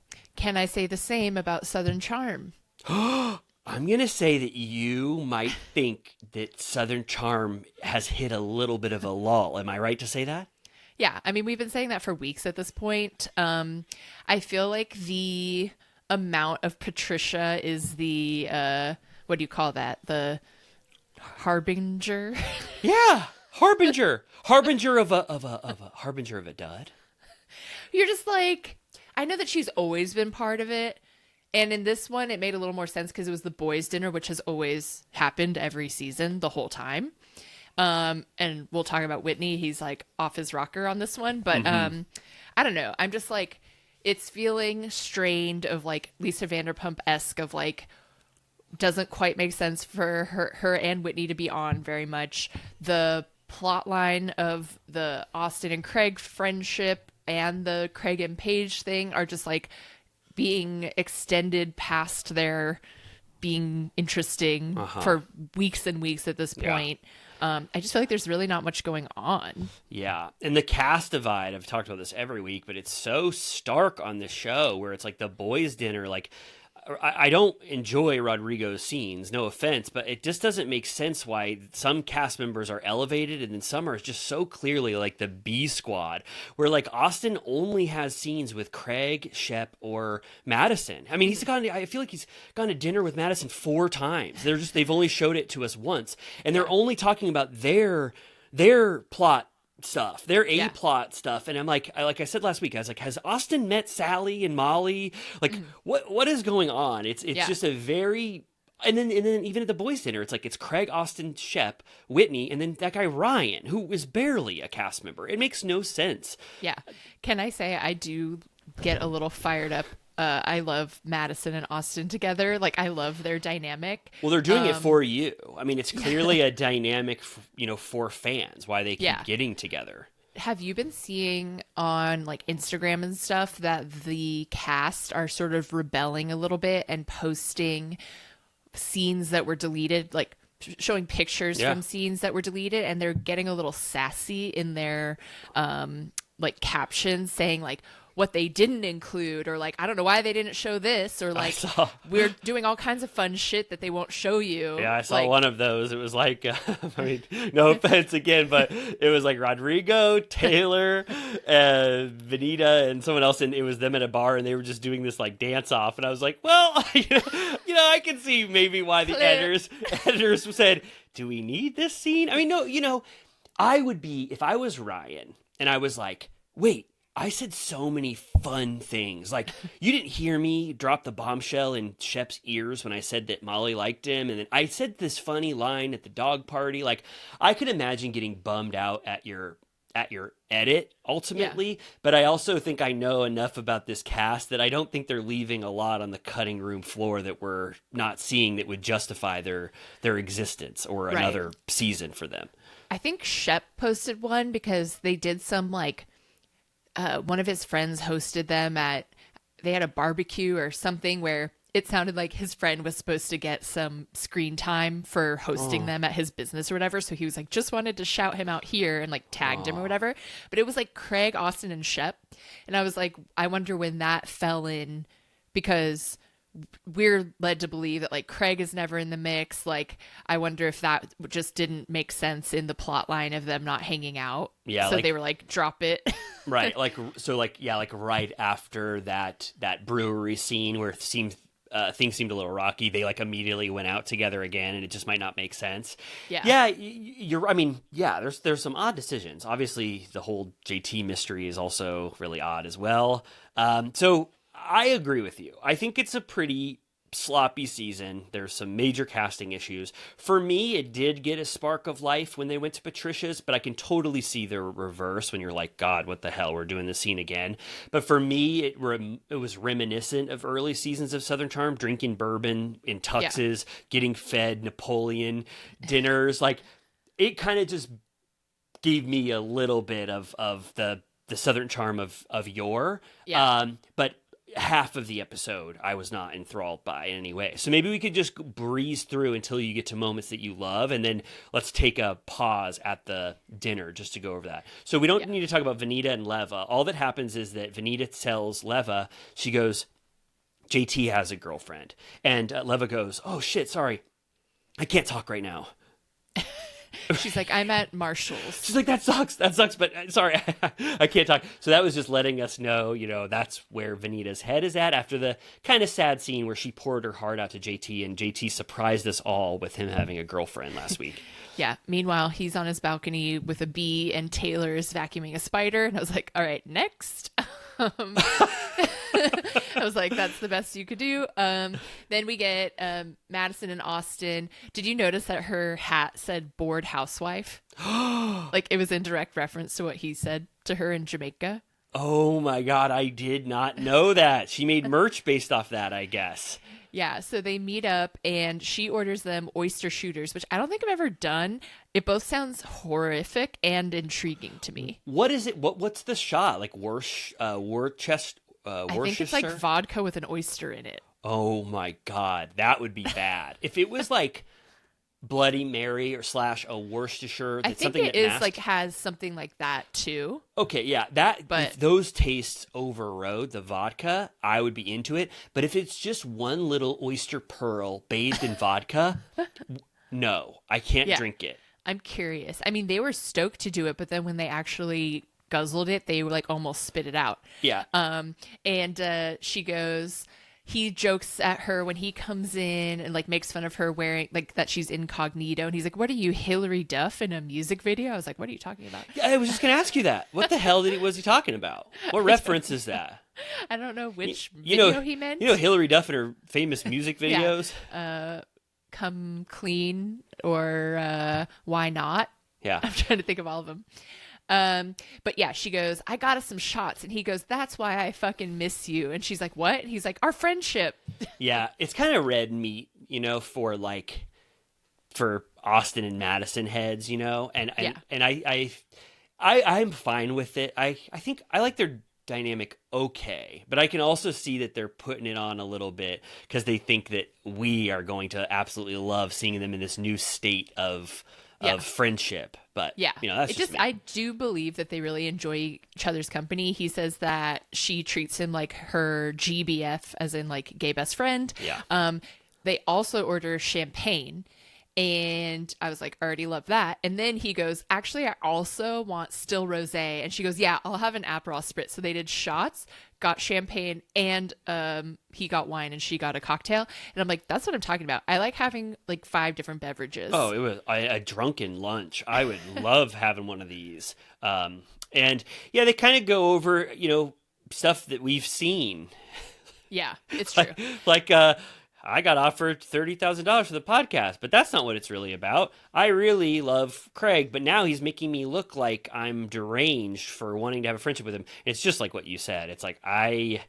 I say the same about Southern Charm? I'm going to say that you might think that Southern Charm has hit a little bit of a lull. Am I right to say that? Yeah. I mean, we've been saying that for weeks at this point. I feel like the amount of Patricia is the, what do you call that? The harbinger? Yeah. Harbinger of a dud. You're just like, I know that she's always been part of it. And in this one, it made a little more sense because it was the boys' dinner, which has always happened every season the whole time. And we'll talk about Whitney. He's like off his rocker on this one. But I don't know. I'm just like, it's feeling strained of like Lisa Vanderpump-esque of like, doesn't quite make sense for her and Whitney to be on very much. The plot line of the Austin and Craig friendship and the Craig and Paige thing are just like being extended past their being interesting for weeks and weeks at this point. I just feel like there's really not much going on. Yeah. And the cast divide, I've talked about this every week, but it's so stark on the show where it's like the boys' dinner, like I don't enjoy Rodrigo's scenes, no offense, but it just doesn't make sense why some cast members are elevated and then some are just so clearly like the B squad, where like Austin only has scenes with Craig, Shep, or Madison. I mean, I feel like he's gone to dinner with Madison 4 times. They've only showed it to us once, and they're only talking about their plot stuff, their plot stuff, and I'm like I said last week, I was like, has Austin met Sally and Molly? Like, what is going on? It's just a very, and then even at the boys' dinner, it's like it's Craig, Austin, Shep, Whitney, and then that guy Ryan, who is barely a cast member. It makes no sense. Yeah, can I say I do get a little fired up. I love Madison and Austin together. Like, I love their dynamic. Well, they're doing it for you. I mean, it's clearly a dynamic, for fans, why they keep getting together. Have you been seeing on like Instagram and stuff that the cast are sort of rebelling a little bit and posting scenes that were deleted, like showing pictures from scenes that were deleted, and they're getting a little sassy in their like captions saying like what they didn't include, or like, I don't know why they didn't show this, or like we're doing all kinds of fun shit that they won't show you. Yeah, I saw one of those. It was like, I mean, no offense again, but it was like Rodrigo, Taylor, Vanita, and someone else, and it was them at a bar, and they were just doing this like dance off, and I was like, well, I can see maybe why the editors said, do we need this scene? I mean, no, I would be, if I was Ryan, and I was like, wait, I said so many fun things. Like, you didn't hear me drop the bombshell in Shep's ears when I said that Molly liked him. And then I said this funny line at the dog party. Like, I could imagine getting bummed out at your edit ultimately. But I also think I know enough about this cast that I don't think they're leaving a lot on the cutting room floor that we're not seeing that would justify their existence or another season for them. I think Shep posted one because they did some like, one of his friends hosted them they had a barbecue or something where it sounded like his friend was supposed to get some screen time for hosting them at his business or whatever. So he was like, just wanted to shout him out here and like tagged him or whatever. But it was like Craig, Austin, and Shep. And I was like, I wonder when that fell in, because we're led to believe that like Craig is never in the mix. Like, I wonder if that just didn't make sense in the plot line of them not hanging out. Yeah. So like, they were like, drop it. Right. Like, so like, yeah, like right after that brewery scene where it seemed, things seemed a little rocky, they like immediately went out together again, and it just might not make sense. Yeah. Yeah. There's some odd decisions. Obviously the whole JT mystery is also really odd as well. So I agree with you. I think it's a pretty sloppy season. There's some major casting issues. For me, it did get a spark of life when they went to Patricia's, but I can totally see the reverse when you're like, God, what the hell? We're doing this scene again. But for me, it was reminiscent of early seasons of Southern Charm, drinking bourbon in tuxes, getting fed Napoleon dinners. Like, it kind of just gave me a little bit of the Southern Charm of yore. Yeah. But half of the episode I was not enthralled by in any way. So maybe we could just breeze through until you get to moments that you love, and then let's take a pause at the dinner just to go over that. So we don't need to talk about Vanita and Leva. All that happens is that Vanita tells Leva, she goes, JT has a girlfriend. And Leva goes, oh shit, sorry, I can't talk right now. She's like, I'm at Marshall's. She's like, that sucks, but sorry, I can't talk. So that was just letting us know, that's where Vanita's head is at after the kind of sad scene where she poured her heart out to JT, and JT surprised us all with him having a girlfriend last week. Yeah. Meanwhile, he's on his balcony with a bee, and Taylor is vacuuming a spider. And I was like, all right, next. I was like, that's the best you could do. Then we get Madison and Austin. Did you notice that her hat said bored housewife? Like it was in direct reference to what he said to her in Jamaica. Oh my God, I did not know that. She made merch based off that, I guess. Yeah, so they meet up and she orders them oyster shooters, which I don't think I've ever done. It both sounds horrific and intriguing to me. What is it? What's the shot? Like Worcestershire? I think it's like vodka with an oyster in it. Oh my God, that would be bad. If it was like Bloody Mary or / a Worcestershire, I think it is like has something like that too. Okay, yeah, but if those tastes overrode the vodka, I would be into it. But if it's just one little oyster pearl bathed in vodka, no, I can't drink it. I'm curious. I mean, they were stoked to do it, but then when they actually guzzled it, they were like almost spit it out. Yeah. And she goes, he jokes at her when he comes in and like makes fun of her wearing like that she's incognito, and he's like, what are you, Hillary Duff in a music video? I was like, what are you talking about? Yeah, I was just gonna ask you that. What the hell was he talking about? What reference is that? I don't know which video he meant. Hillary Duff and her famous music videos? Come Clean or Why Not? Yeah. I'm trying to think of all of them. But yeah, she goes, I got us some shots. And he goes, that's why I fucking miss you. And she's like, what? And he's like, our friendship. Yeah. It's kind of red meat, for Austin and Madison heads, and I'm fine with it. I think I like their dynamic. Okay. But I can also see that they're putting it on a little bit because they think that we are going to absolutely love seeing them in this new state of friendship. But that's just me. I do believe that they really enjoy each other's company. He says that she treats him like her GBF, as in like gay best friend. Yeah. They also order champagne, and I was like, already love that. And then he goes, actually, I also want still rosé. And she goes, yeah, I'll have an Aperol spritz. So they did shots, got champagne, and he got wine and she got a cocktail. And I'm like, that's what I'm talking about. I like having like 5 different beverages. Oh, it was a drunken lunch. I would love having one of these. And yeah, they kind of go over, stuff that we've seen. Yeah, it's true. like I got offered $30,000 for the podcast, but that's not what it's really about. I really love Craig, but now he's making me look like I'm deranged for wanting to have a friendship with him. It's just like what you said. It's like, I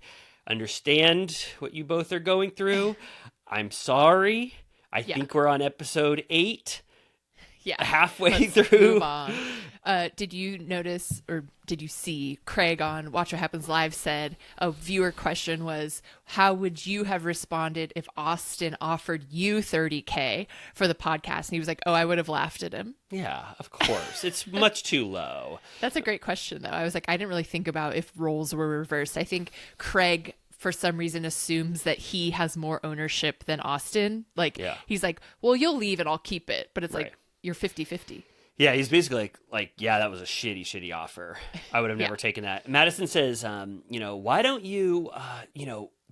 understand what you both are going through. I'm sorry. I think we're on episode 8. Yeah. Halfway through. Move on. Did you notice or did you see Craig on Watch What Happens Live said a viewer question was, how would you have responded if Austin offered you $30K for the podcast? And he was like, oh, I would have laughed at him. Yeah, of course. It's much too low. That's a great question, though. I was like, I didn't really think about if roles were reversed. I think Craig, for some reason, assumes that he has more ownership than Austin. He's like, well, you'll leave and I'll keep it. But it's like, you're 50-50. Yeah, he's basically like, yeah, that was a shitty offer. I would have never taken that. Madison says, why don't you,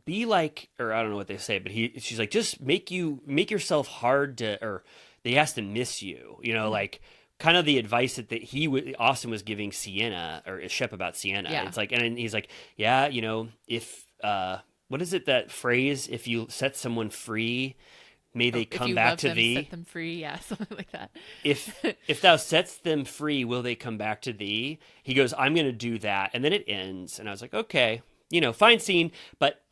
be like, or I don't know what they say, but she's like, just make yourself hard to, or they has to miss you, like kind of the advice that Austin was giving Sienna or Shep about Sienna. Yeah. It's like, and he's like, yeah, if, what is it, that phrase? If you set someone free, may they come back to thee. Set them free, yeah, something like that. If thou sets them free, will they come back to thee? He goes, I'm going to do that, and then it ends. And I was like, okay, fine scene, but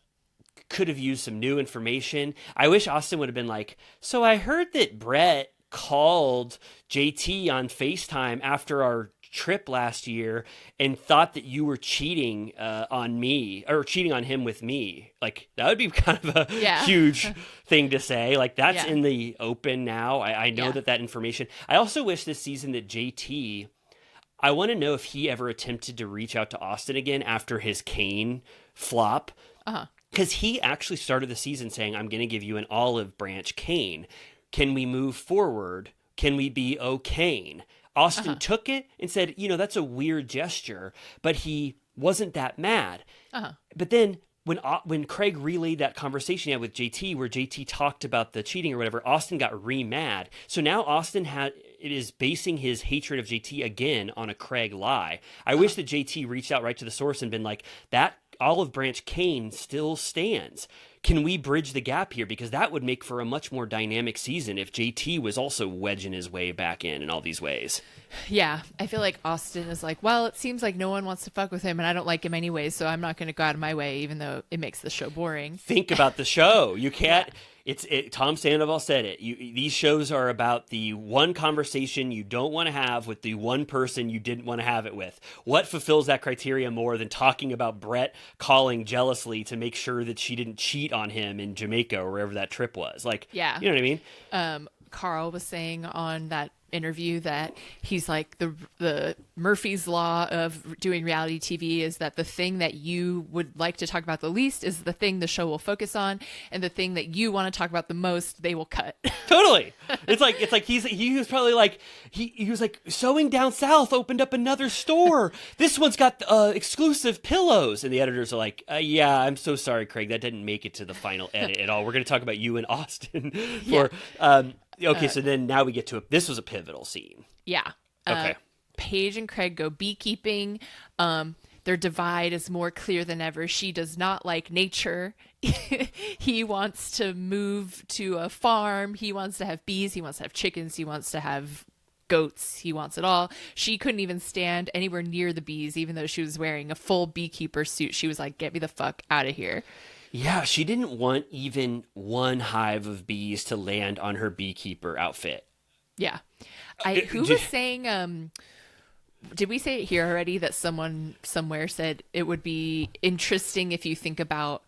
could have used some new information. I wish Austin would have been like, so I heard that Brett called JT on FaceTime after our trip last year and thought that you were cheating on me or cheating on him with me. Like, that would be kind of a huge thing to say. Like, that's in the open now. I know that information. I also wish this season that JT, I want to know if he ever attempted to reach out to Austin again after his Kane flop. Because he actually started the season saying, I'm going to give you an olive branch cane. Can we move forward? Can we be okay? Austin took it and said, that's a weird gesture, but he wasn't that mad. But then when Craig relayed that conversation he had with JT, where JT talked about the cheating or whatever, Austin got re-mad. So now Austin is basing his hatred of JT again on a Craig lie. I wish that JT reached out right to the source and been like, that olive branch cane still stands. Can we bridge the gap here? Because that would make for a much more dynamic season if JT was also wedging his way back in all these ways. Yeah, I feel like Austin is like, well, it seems like no one wants to fuck with him, and I don't like him anyway, so I'm not going to go out of my way, even though it makes the show boring. Think about the show. You can't... Tom Sandoval said it. These shows are about the one conversation you don't want to have with the one person you didn't want to have it with. What fulfills that criteria more than talking about Brett calling jealously to make sure that she didn't cheat on him in Jamaica or wherever that trip was? Like, you know what I mean? Carl was saying on that interview that he's like, the Murphy's Law of doing reality TV is that the thing that you would like to talk about the least is the thing the show will focus on, and the thing that you want to talk about the most they will cut. Totally. It's like he was probably like he was like, Sewing Down South opened up another store. This one's got exclusive pillows, and the editors are like, yeah, I'm so sorry, Craig, that didn't make it to the final edit at all. We're going to talk about you and Austin for okay, so then now we get to this was a pivotal scene. Yeah. Okay. Paige and Craig go beekeeping. Their divide is more clear than ever. She does not like nature. He wants to move to a farm. He wants to have bees. He wants to have chickens. He wants to have goats. He wants it all. She couldn't even stand anywhere near the bees, even though she was wearing a full beekeeper suit. She was like, get me the fuck out of here. Yeah, she didn't want even one hive of bees to land on her beekeeper outfit. Yeah. Who was saying, did we say it here already that someone somewhere said it would be interesting if you think about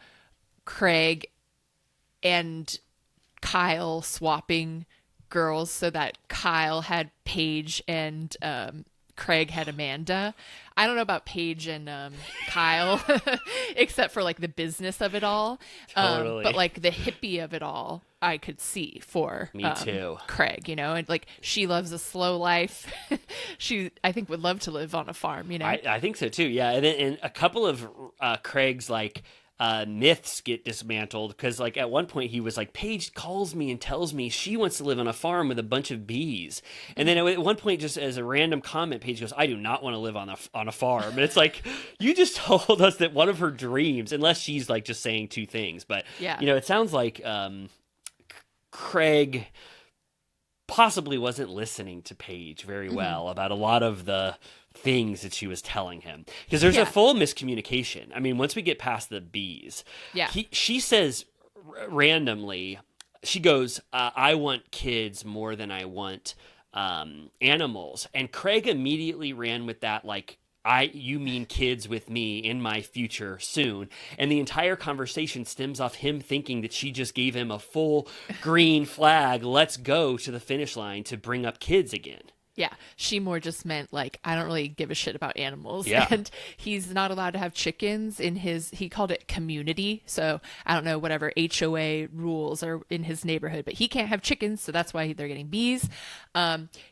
Craig and Kyle swapping girls so that Kyle had Paige and Craig had Amanda. I don't know about Paige and Kyle, except for like the business of it all. Totally. But like the hippie of it all, I could see for me too. Craig, and like she loves a slow life. She, I think, would love to live on a farm. I think so too. Yeah, and a couple of Craig's like myths get dismantled because like at one point he was like, Paige calls me and tells me she wants to live on a farm with a bunch of bees, and then at one point, just as a random comment, Paige goes, I do not want to live on a farm. And it's like, you just told us that one of her dreams, unless she's like just saying two things, but it sounds like Craig possibly wasn't listening to Paige very well about a lot of the things that she was telling him, because there's a full miscommunication. I mean, once we get past the bees, she says randomly, she goes, I want kids more than I want animals, and Craig immediately ran with that, like, you mean kids with me in my future soon. And the entire conversation stems off him thinking that she just gave him a full green flag, let's go to the finish line to bring up kids again. Yeah, she more just meant like, I don't really give a shit about animals. Yeah. And he's not allowed to have chickens in he called it community. So I don't know, whatever HOA rules are in his neighborhood, but he can't have chickens. So that's why they're getting bees.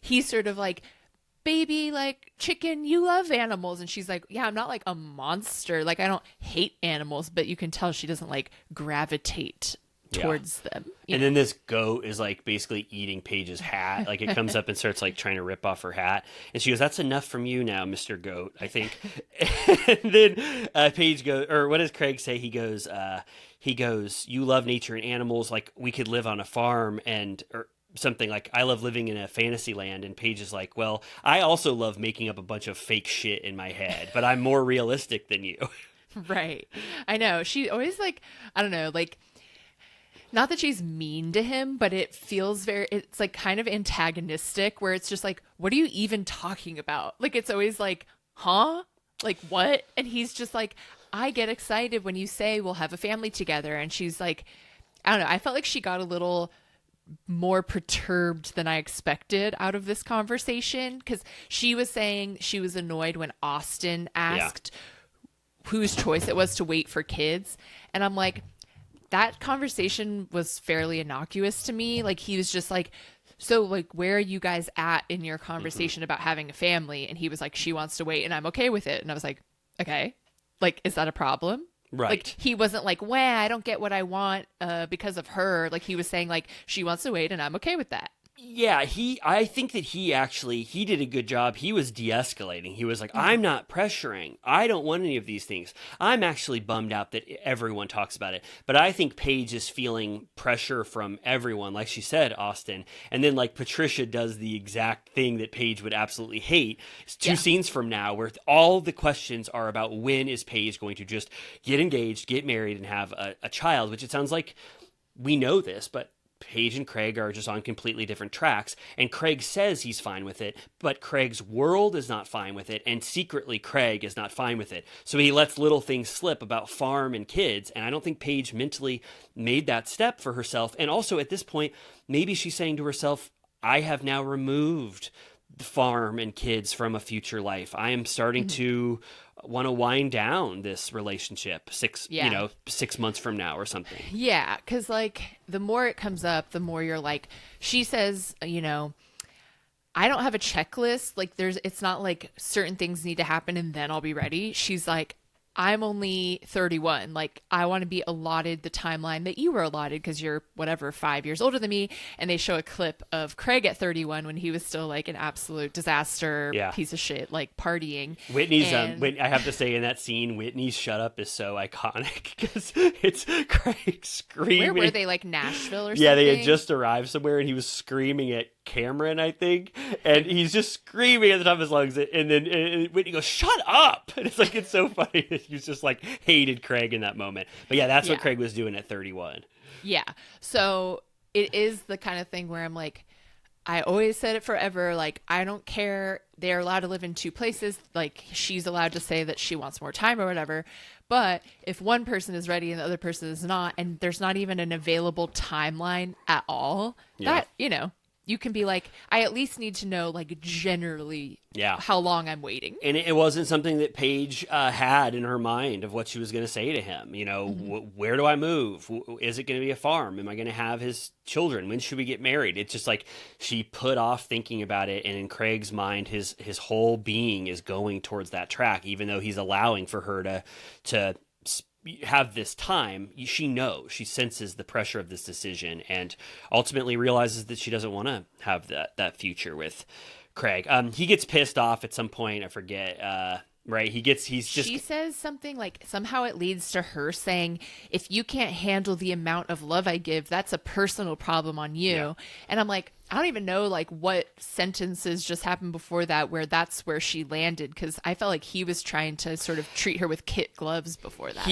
He's sort of like, baby, like, chicken, you love animals. And she's like, yeah, I'm not like a monster. Like, I don't hate animals, but you can tell she doesn't like gravitate towards them. And then this goat is like basically eating Paige's hat. Like, it comes up and starts like trying to rip off her hat. And she goes, that's enough from you now, Mr. Goat, I think. And then Paige goes, or what does Craig say? He goes, you love nature and animals. Like, we could live on a farm or something like, I love living in a fantasy land. And Paige is like, well, I also love making up a bunch of fake shit in my head, but I'm more realistic than you. Right. I know. She always like, I don't know, like, not that she's mean to him, but it feels it's like kind of antagonistic where it's just like, what are you even talking about? Like, it's always like, huh? Like, what? And he's just like, I get excited when you say we'll have a family together. And she's like, I don't know. I felt like she got a little more perturbed than I expected out of this conversation, because she was saying she was annoyed when Austin asked whose choice it was to wait for kids. And I'm like, that conversation was fairly innocuous to me. Like, he was just like, so like, where are you guys at in your conversation about having a family? And he was like, she wants to wait and I'm okay with it. And I was like, okay, like, is that a problem? Right. Like, he wasn't like, well, I don't get what I want because of her. Like, he was saying like, she wants to wait and I'm okay with that. Yeah, I think that he did a good job. He was de-escalating. He was like, I'm not pressuring. I don't want any of these things. I'm actually bummed out that everyone talks about it. But I think Paige is feeling pressure from everyone, like she said, Austin. And then like Patricia does the exact thing that Paige would absolutely hate. It's two scenes from now where all the questions are about when is Paige going to just get engaged, get married, and have a child, which it sounds like we know this, but Paige and Craig are just on completely different tracks, and Craig says he's fine with it, but Craig's world is not fine with it, and secretly Craig is not fine with it. So he lets little things slip about farm and kids, and I don't think Paige mentally made that step for herself. And also at this point, maybe she's saying to herself, I have now removed the farm and kids from a future life. I am starting to want to wind down this relationship 6 months from now or something. Yeah, because like the more it comes up, the more you're like, she says, I don't have a checklist. Like it's not like certain things need to happen and then I'll be ready. She's like, I'm only 31. Like, I want to be allotted the timeline that you were allotted because you're, 5 years older than me. And they show a clip of Craig at 31 when he was still like an absolute disaster, piece of shit, like partying. Whitney's, I have to say, in that scene, Whitney's shut up is so iconic because it's Craig screaming. Where were they, like Nashville or something? Yeah, they had just arrived somewhere and he was screaming at Cameron, I think, and he's just screaming at the top of his lungs, and then Whitney goes, shut up, and it's like, it's so funny that he was just like hated Craig in that moment. But yeah, that's what Craig was doing at 31. Yeah, so it is the kind of thing where I'm like, I always said it forever, like, I don't care, they're allowed to live in two places, like, she's allowed to say that she wants more time or whatever, but if one person is ready and the other person is not, and there's not even an available timeline at all, that, you can be like, I at least need to know, like, generally how long I'm waiting. And it wasn't something that Paige had in her mind of what she was going to say to him. Where do I move? Is it going to be a farm? Am I going to have his children? When should we get married? It's just like she put off thinking about it. And in Craig's mind, his whole being is going towards that track, even though he's allowing for her to have this time. She senses the pressure of this decision and ultimately realizes that she doesn't want to have that future with Craig. He gets pissed off at some point, I forget, right? She says something like, somehow it leads to her saying, if you can't handle the amount of love I give, that's a personal problem on you. And I'm like, I don't even know like what sentences just happened before that where that's where she landed, because I felt like he was trying to sort of treat her with kid gloves before that.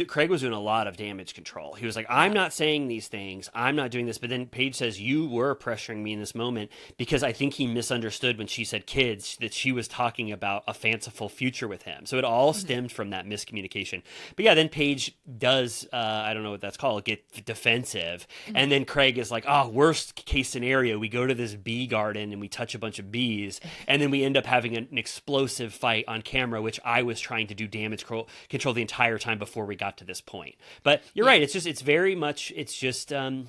Craig was doing a lot of damage control. He was like, I'm not saying these things, I'm not doing this, but then Paige says, you were pressuring me in this moment, because I think he misunderstood when she said kids, that she was talking about a fanciful future with him. So it all stemmed from that miscommunication. But yeah, then Paige does, I don't know what that's called, get defensive. And then Craig is like, oh, worst case scenario, we go to this bee garden and we touch a bunch of bees, and then we end up having an explosive fight on camera, which I was trying to do damage control the entire time before we got to this point. But you're right, it's very much indicative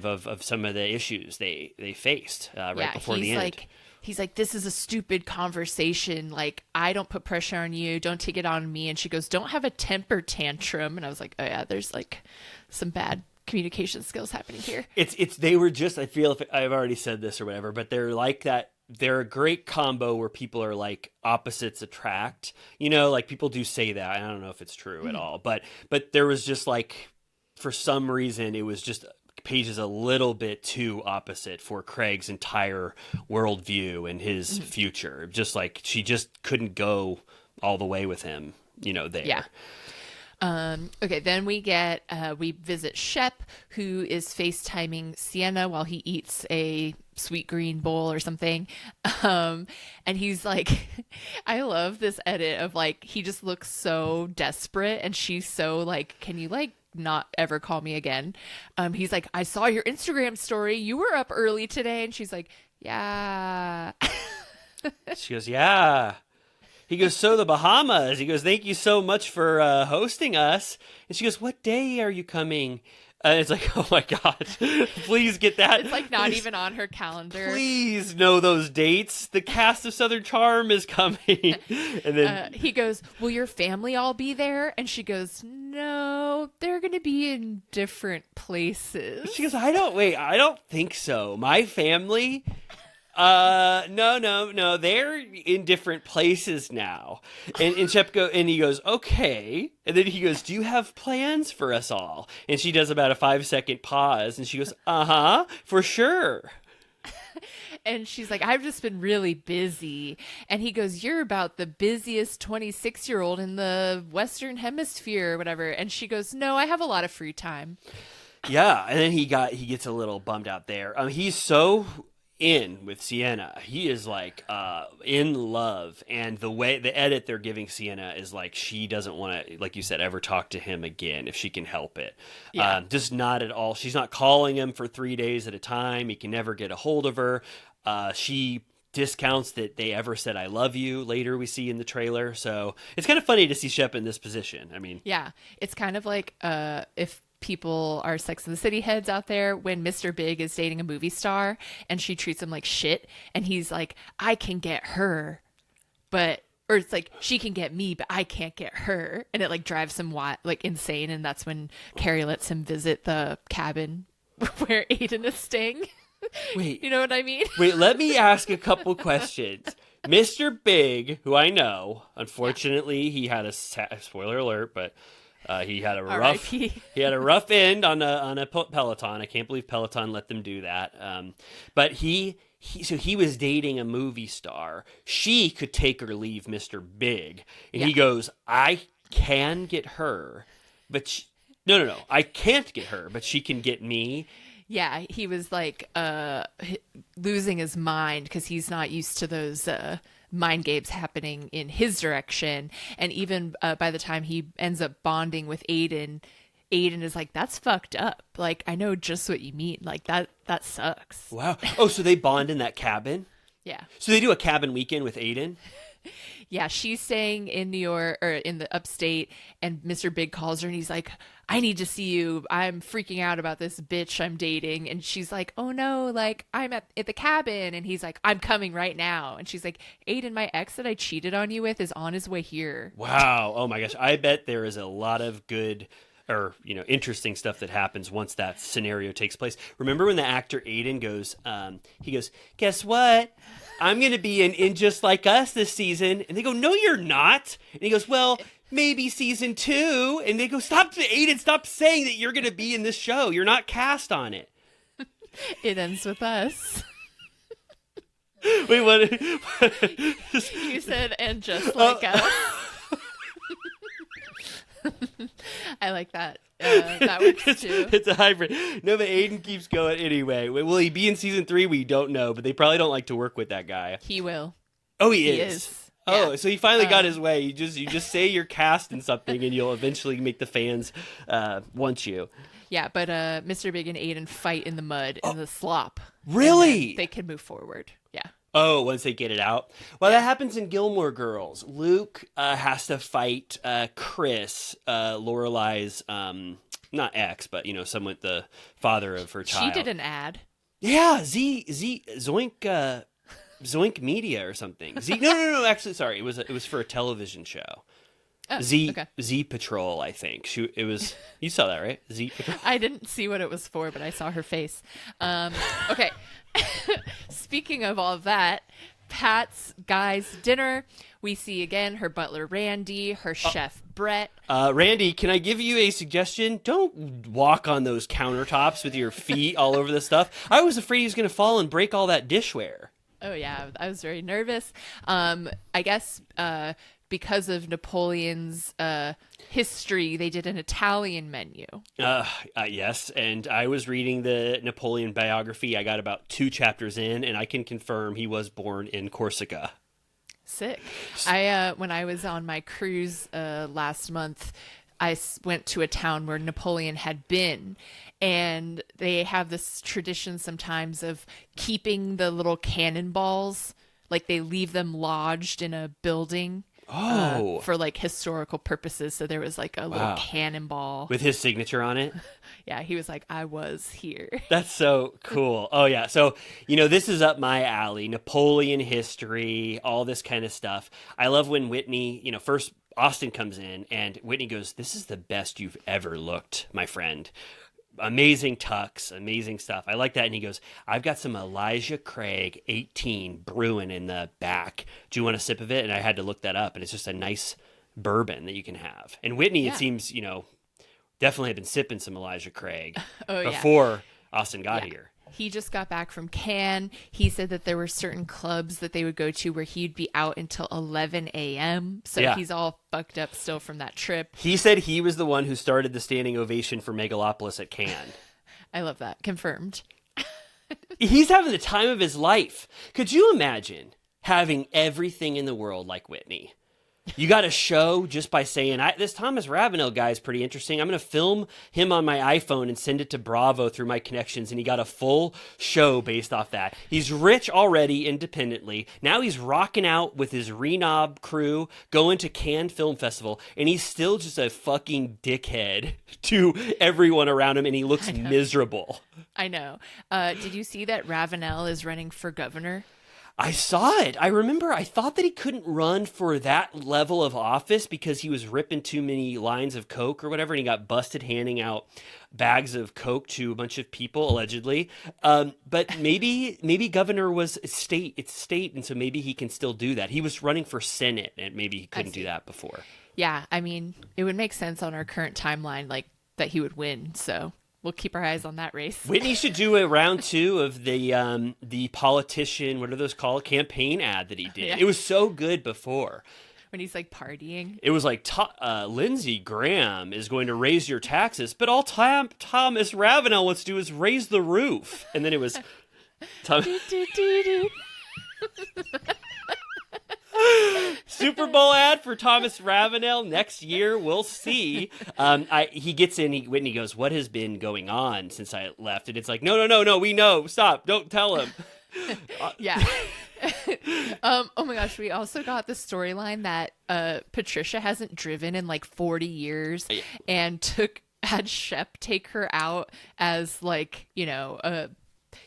of some of the issues they faced right before the end. He's like, this is a stupid conversation. Like, I don't put pressure on you. Don't take it on me. And she goes, don't have a temper tantrum. And I was like, oh yeah, there's like some bad communication skills happening here. They were just, I feel, if I've already said this or whatever, but they're like that. They're a great combo where people are like opposites attract, like people do say that. I don't know if it's true at all, but there was just like, for some reason, it was just Paige is a little bit too opposite for Craig's entire worldview and his future. Just like she just couldn't go all the way with him, there. Yeah. Okay, then we visit Shep, who is FaceTiming Sienna while he eats a sweet green bowl or something. And he's like, I love this edit of like, he just looks so desperate and she's so like, can you like not ever call me again? He's like, I saw your Instagram story. You were up early today. And she's like, yeah. She goes, yeah. He goes, so the Bahamas. He goes, thank you so much for hosting us. And she goes, what day are you coming? It's like, oh my God, please get that. It's like not even on her calendar. Please know those dates. The cast of Southern Charm is coming. And then he goes, will your family all be there? And she goes, no, they're going to be in different places. She goes, I don't think so. My family... no. They're in different places now. And Shep he goes, okay. And then he goes, do you have plans for us all? And she does about a 5-second pause and she goes, for sure. And she's like, I've just been really busy. And he goes, you're about the busiest 26-year-old in the Western Hemisphere or whatever. And she goes, no, I have a lot of free time. Yeah. And then he gets a little bummed out there. He's so in with Sienna. He is like in love, and the edit they're giving Sienna is like she doesn't want to, like you said, ever talk to him again if she can help it. Yeah. Just not at all. She's not calling him for 3 days at a time. He can never get a hold of her. She discounts that they ever said I love you later we see in the trailer. So it's kind of funny to see Shep in this position. I mean, yeah, it's kind of like if people are Sex and the City heads out there, when Mr. Big is dating a movie star and she treats him like shit and he's like, I can get her, or it's like, she can get me but I can't get her, and it like drives him like insane. And that's when Carrie lets him visit the cabin where Aiden is staying. Wait, you know what I mean? Wait, let me ask a couple questions. Mr. Big, who I know, unfortunately he had a spoiler alert, but he had a rough end on a Peloton. I can't believe Peloton let them do that. But he was dating a movie star. She could take or leave Mr. Big, and he goes, I can get her, but no, I can't get her, but she can get me. Yeah, he was like losing his mind because he's not used to those mind games happening in his direction. And even by the time he ends up bonding with Aiden is like, that's fucked up. Like, I know just what you mean. Like, that sucks. Wow. Oh, so they bond in that cabin? Yeah. So they do a cabin weekend with Aiden? Yeah, she's staying in New York or in the upstate, and Mr. Big calls her and he's like, I need to see you. I'm freaking out about this bitch I'm dating. And she's like, oh no, like I'm at the cabin. And he's like, I'm coming right now. And she's like, Aiden, my ex that I cheated on you with is on his way here. Wow. Oh my gosh. I bet there is a lot of good or, interesting stuff that happens once that scenario takes place. Remember when the actor Aiden goes, he goes, guess what? I'm going to be in Just Like Us this season. And they go, no, you're not. And he goes, well, maybe season 2. And they go, stop, Aiden, stop saying that you're going to be in this show. You're not cast on it. It ends with us. Wait, what? You said, and Just Like Us. I like that. That works too. It's a hybrid. No, but Aiden keeps going anyway. Will he be in season 3? We don't know, but they probably don't like to work with that guy. He will. Oh, he is. Oh, yeah. So he finally got his way. You just say you're cast in something, and you'll eventually make the fans want you. Yeah, but Mr. Big and Aiden fight in the mud in the slop. Really? They can move forward. Yeah. Oh, once they get it out. Well, that happens in Gilmore Girls. Luke has to fight Chris, Lorelai's not ex, but someone, the father of her child. She did an ad. Yeah, Zoink Media or something. No. Actually, sorry, it was for a television show. Oh, okay. Z Patrol, I think. It was. You saw that, right? Z Patrol. I didn't see what it was for, but I saw her face. Okay. Speaking of all of that, Pat's guys' dinner. We see again her butler Randy, her chef Brett. Randy, can I give you a suggestion? Don't walk on those countertops with your feet all over the stuff. I was afraid he was going to fall and break all that dishware. Oh yeah, I was very nervous. I guess because of Napoleon's history, they did an Italian menu. Yes, and I was reading the Napoleon biography. I got about 2 chapters in, and I can confirm he was born in Corsica. Sick. When I was on my cruise last month, I went to a town where Napoleon had been, and they have this tradition sometimes of keeping the little cannonballs, like they leave them lodged in a building. For like historical purposes. So there was like a little cannonball with his signature on it. Yeah, he was like, I was here. That's so cool. Oh yeah. So, this is up my alley. Napoleon history, all this kind of stuff. I love when Whitney, first Austin comes in and Whitney goes, "This is the best you've ever looked, my friend. Amazing tux, amazing stuff." I like that. And he goes, "I've got some Elijah Craig 18 brewing in the back. Do you want a sip of it?" And I had to look that up. And it's just a nice bourbon that you can have. And Whitney, It seems, definitely had been sipping some Elijah Craig before Austin got here. He just got back from Cannes. He said that there were certain clubs that they would go to where he'd be out until 11 a.m. So he's all fucked up still from that trip. He said he was the one who started the standing ovation for Megalopolis at Cannes. I love that. Confirmed. He's having the time of his life. Could you imagine having everything in the world like Whitney? You got a show just by saying, this Thomas Ravenel guy is pretty interesting. I'm going to film him on my iPhone and send it to Bravo through my connections. And he got a full show based off that. He's rich already independently. Now he's rocking out with his Renob crew, going to Cannes Film Festival. And he's still just a fucking dickhead to everyone around him. And he looks miserable. I know. Did you see that Ravenel is running for governor? I saw it. I remember I thought that he couldn't run for that level of office because he was ripping too many lines of coke or whatever, and he got busted handing out bags of coke to a bunch of people, allegedly. But maybe governor was state. It's state, and so maybe he can still do that. He was running for Senate, and maybe he couldn't do that before. Yeah, I mean, it would make sense on our current timeline, like, that he would win, so... We'll keep our eyes on that race. Whitney should do a round 2 of the politician, what are those called? Campaign ad that he did. Yeah. It was so good before. When he's like partying. It was like, Lindsey Graham is going to raise your taxes, but all Thomas Ravenel wants to do is raise the roof. And then it was... Super Bowl ad for Thomas Ravenel next year. We'll see. He gets in. Whitney goes, "What has been going on since I left?" And it's like, no. We know. Stop. Don't tell him. Yeah. Oh my gosh. We also got the storyline that Patricia hasn't driven in like 40 years and had Shep take her out as like,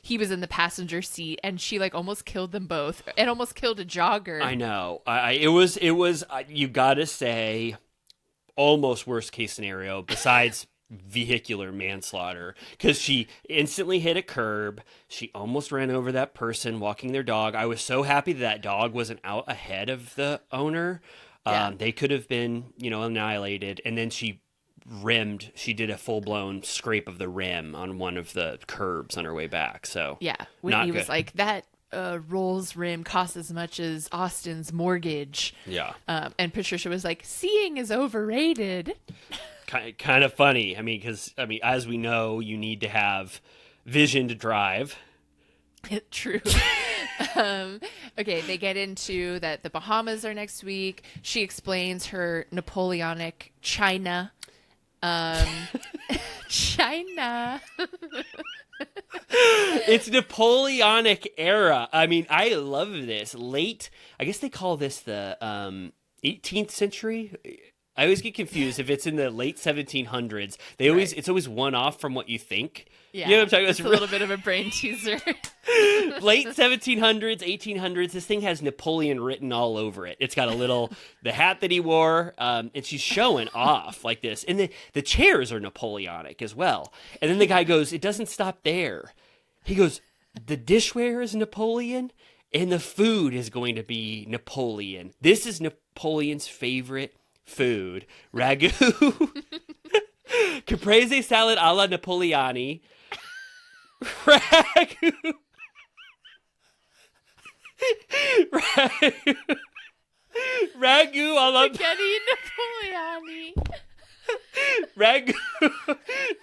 he was in the passenger seat and she like almost killed them both and almost killed a jogger. I know. It was you gotta say almost worst case scenario besides vehicular manslaughter, because she instantly hit a curb. She almost ran over that person walking their dog. I was so happy that dog wasn't out ahead of the owner. They could have been, annihilated. And then she did a full-blown scrape of the rim on one of the curbs on her way back. So Whitney was like, that Rolls rim costs as much as Austin's mortgage. And Patricia was like, seeing is overrated. Kind of funny. Because as we know, you need to have vision to drive. True. Okay, they get into that the Bahamas are next week. She explains her Napoleonic China. China. It's Napoleonic era. I love this. I guess they call this the 18th century. I always get confused if it's in the late 1700s. It's always one off from what you think. Yeah, you know what I'm talking about? It's a little bit of a brain teaser. Late 1700s, 1800s. This thing has Napoleon written all over it. It's got the hat that he wore, and she's showing off like this. And the chairs are Napoleonic as well. And then the guy goes, it doesn't stop there. He goes, the dishware is Napoleon, and the food is going to be Napoleon. This is Napoleon's favorite food. Ragu. Caprese salad alla Napoleani. Ragu. Ragu alla Spaghetti Napoleone.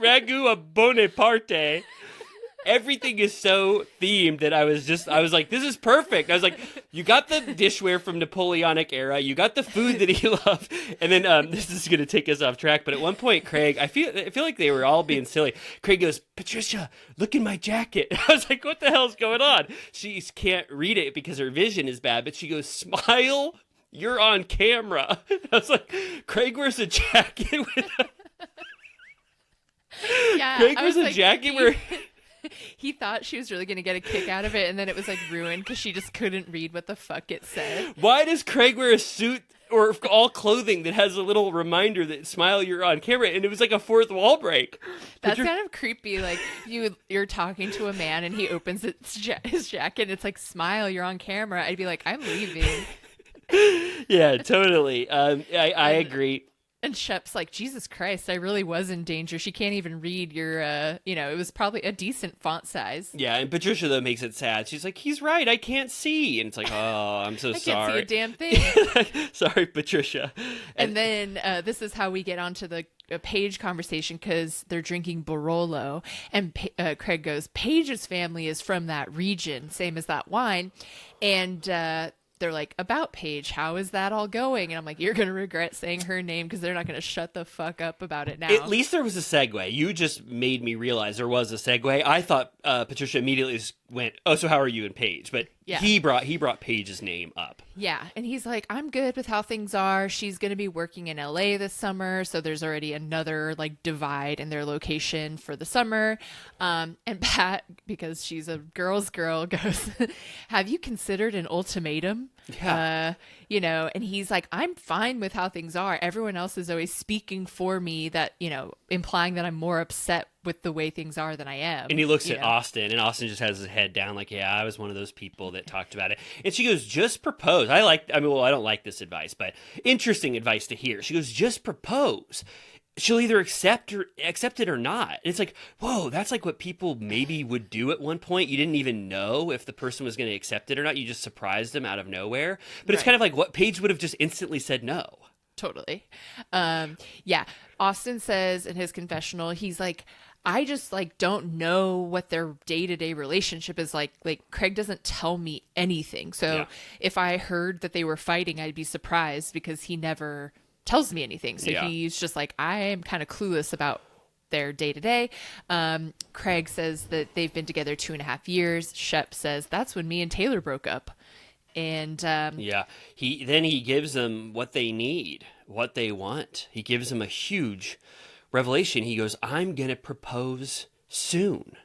ragu a Bonaparte. Everything is so themed that I was like, this is perfect. I was like, you got the dishware from Napoleonic era, you got the food that he loved, and then this is going to take us off track. But at one point, Craig, I feel like they were all being silly. Craig goes, Patricia, look in my jacket. I was like, what the hell's going on? She can't read it because her vision is bad, but she goes, smile, you're on camera. I was like, Craig wears a jacket with a... Yeah, Craig wears a jacket where... He thought she was really going to get a kick out of it, and then it was like ruined because she just couldn't read what the fuck it said. Why does Craig wear a suit or all clothing that has a little reminder that smile, you're on camera? And it was like a fourth wall break. That's kind of creepy. Like you're talking to a man and he opens his jacket and it's like, smile, you're on camera. I'd be like, I'm leaving. Yeah, totally. I agree. And Shep's like, Jesus Christ, I really was in danger. She can't even read your, it was probably a decent font size. Yeah, and Patricia, though, makes it sad. She's like, he's right, I can't see. And it's like, oh, I'm so sorry. I can't see a damn thing. Sorry, Patricia. And then this is how we get onto the Paige conversation because they're drinking Barolo. And Craig goes, Paige's family is from that region, same as that wine. And they're like, about Paige, how is that all going? And I'm like, you're going to regret saying her name because they're not going to shut the fuck up about it now. At least there was a segue. You just made me realize there was a segue. I thought Patricia immediately went, oh, so how are you and Paige? But yeah. he brought Paige's name up. Yeah, and he's like, I'm good with how things are. She's going to be working in LA this summer, so there's already another like divide in their location for the summer. And Pat, because she's a girl's girl, goes, have you considered an ultimatum? Yeah. And he's like, I'm fine with how things are. Everyone else is always speaking for me, that, implying that I'm more upset with the way things are than I am. And he looks at Austin, and Austin just has his head down like, yeah, I was one of those people that talked about it. And she goes, just propose. I don't like this advice, but interesting advice to hear. She goes, just propose. She'll either accept it or not. And it's like, whoa, that's like what people maybe would do at one point. You didn't even know if the person was going to accept it or not. You just surprised them out of nowhere. But It's kind of like what Paige would have just instantly said no. Totally. Yeah. Austin says in his confessional, he's like, I just like don't know what their day-to-day relationship is like. Like Craig doesn't tell me anything. So if I heard that they were fighting, I'd be surprised because he never tells me anything. So he's just like, I am kind of clueless about their day-to-day. Craig says that they've been together 2.5 years. Shep says that's when me and Taylor broke up. And he gives them what they need, what they want. He gives them a huge revelation. He goes, I'm gonna propose soon.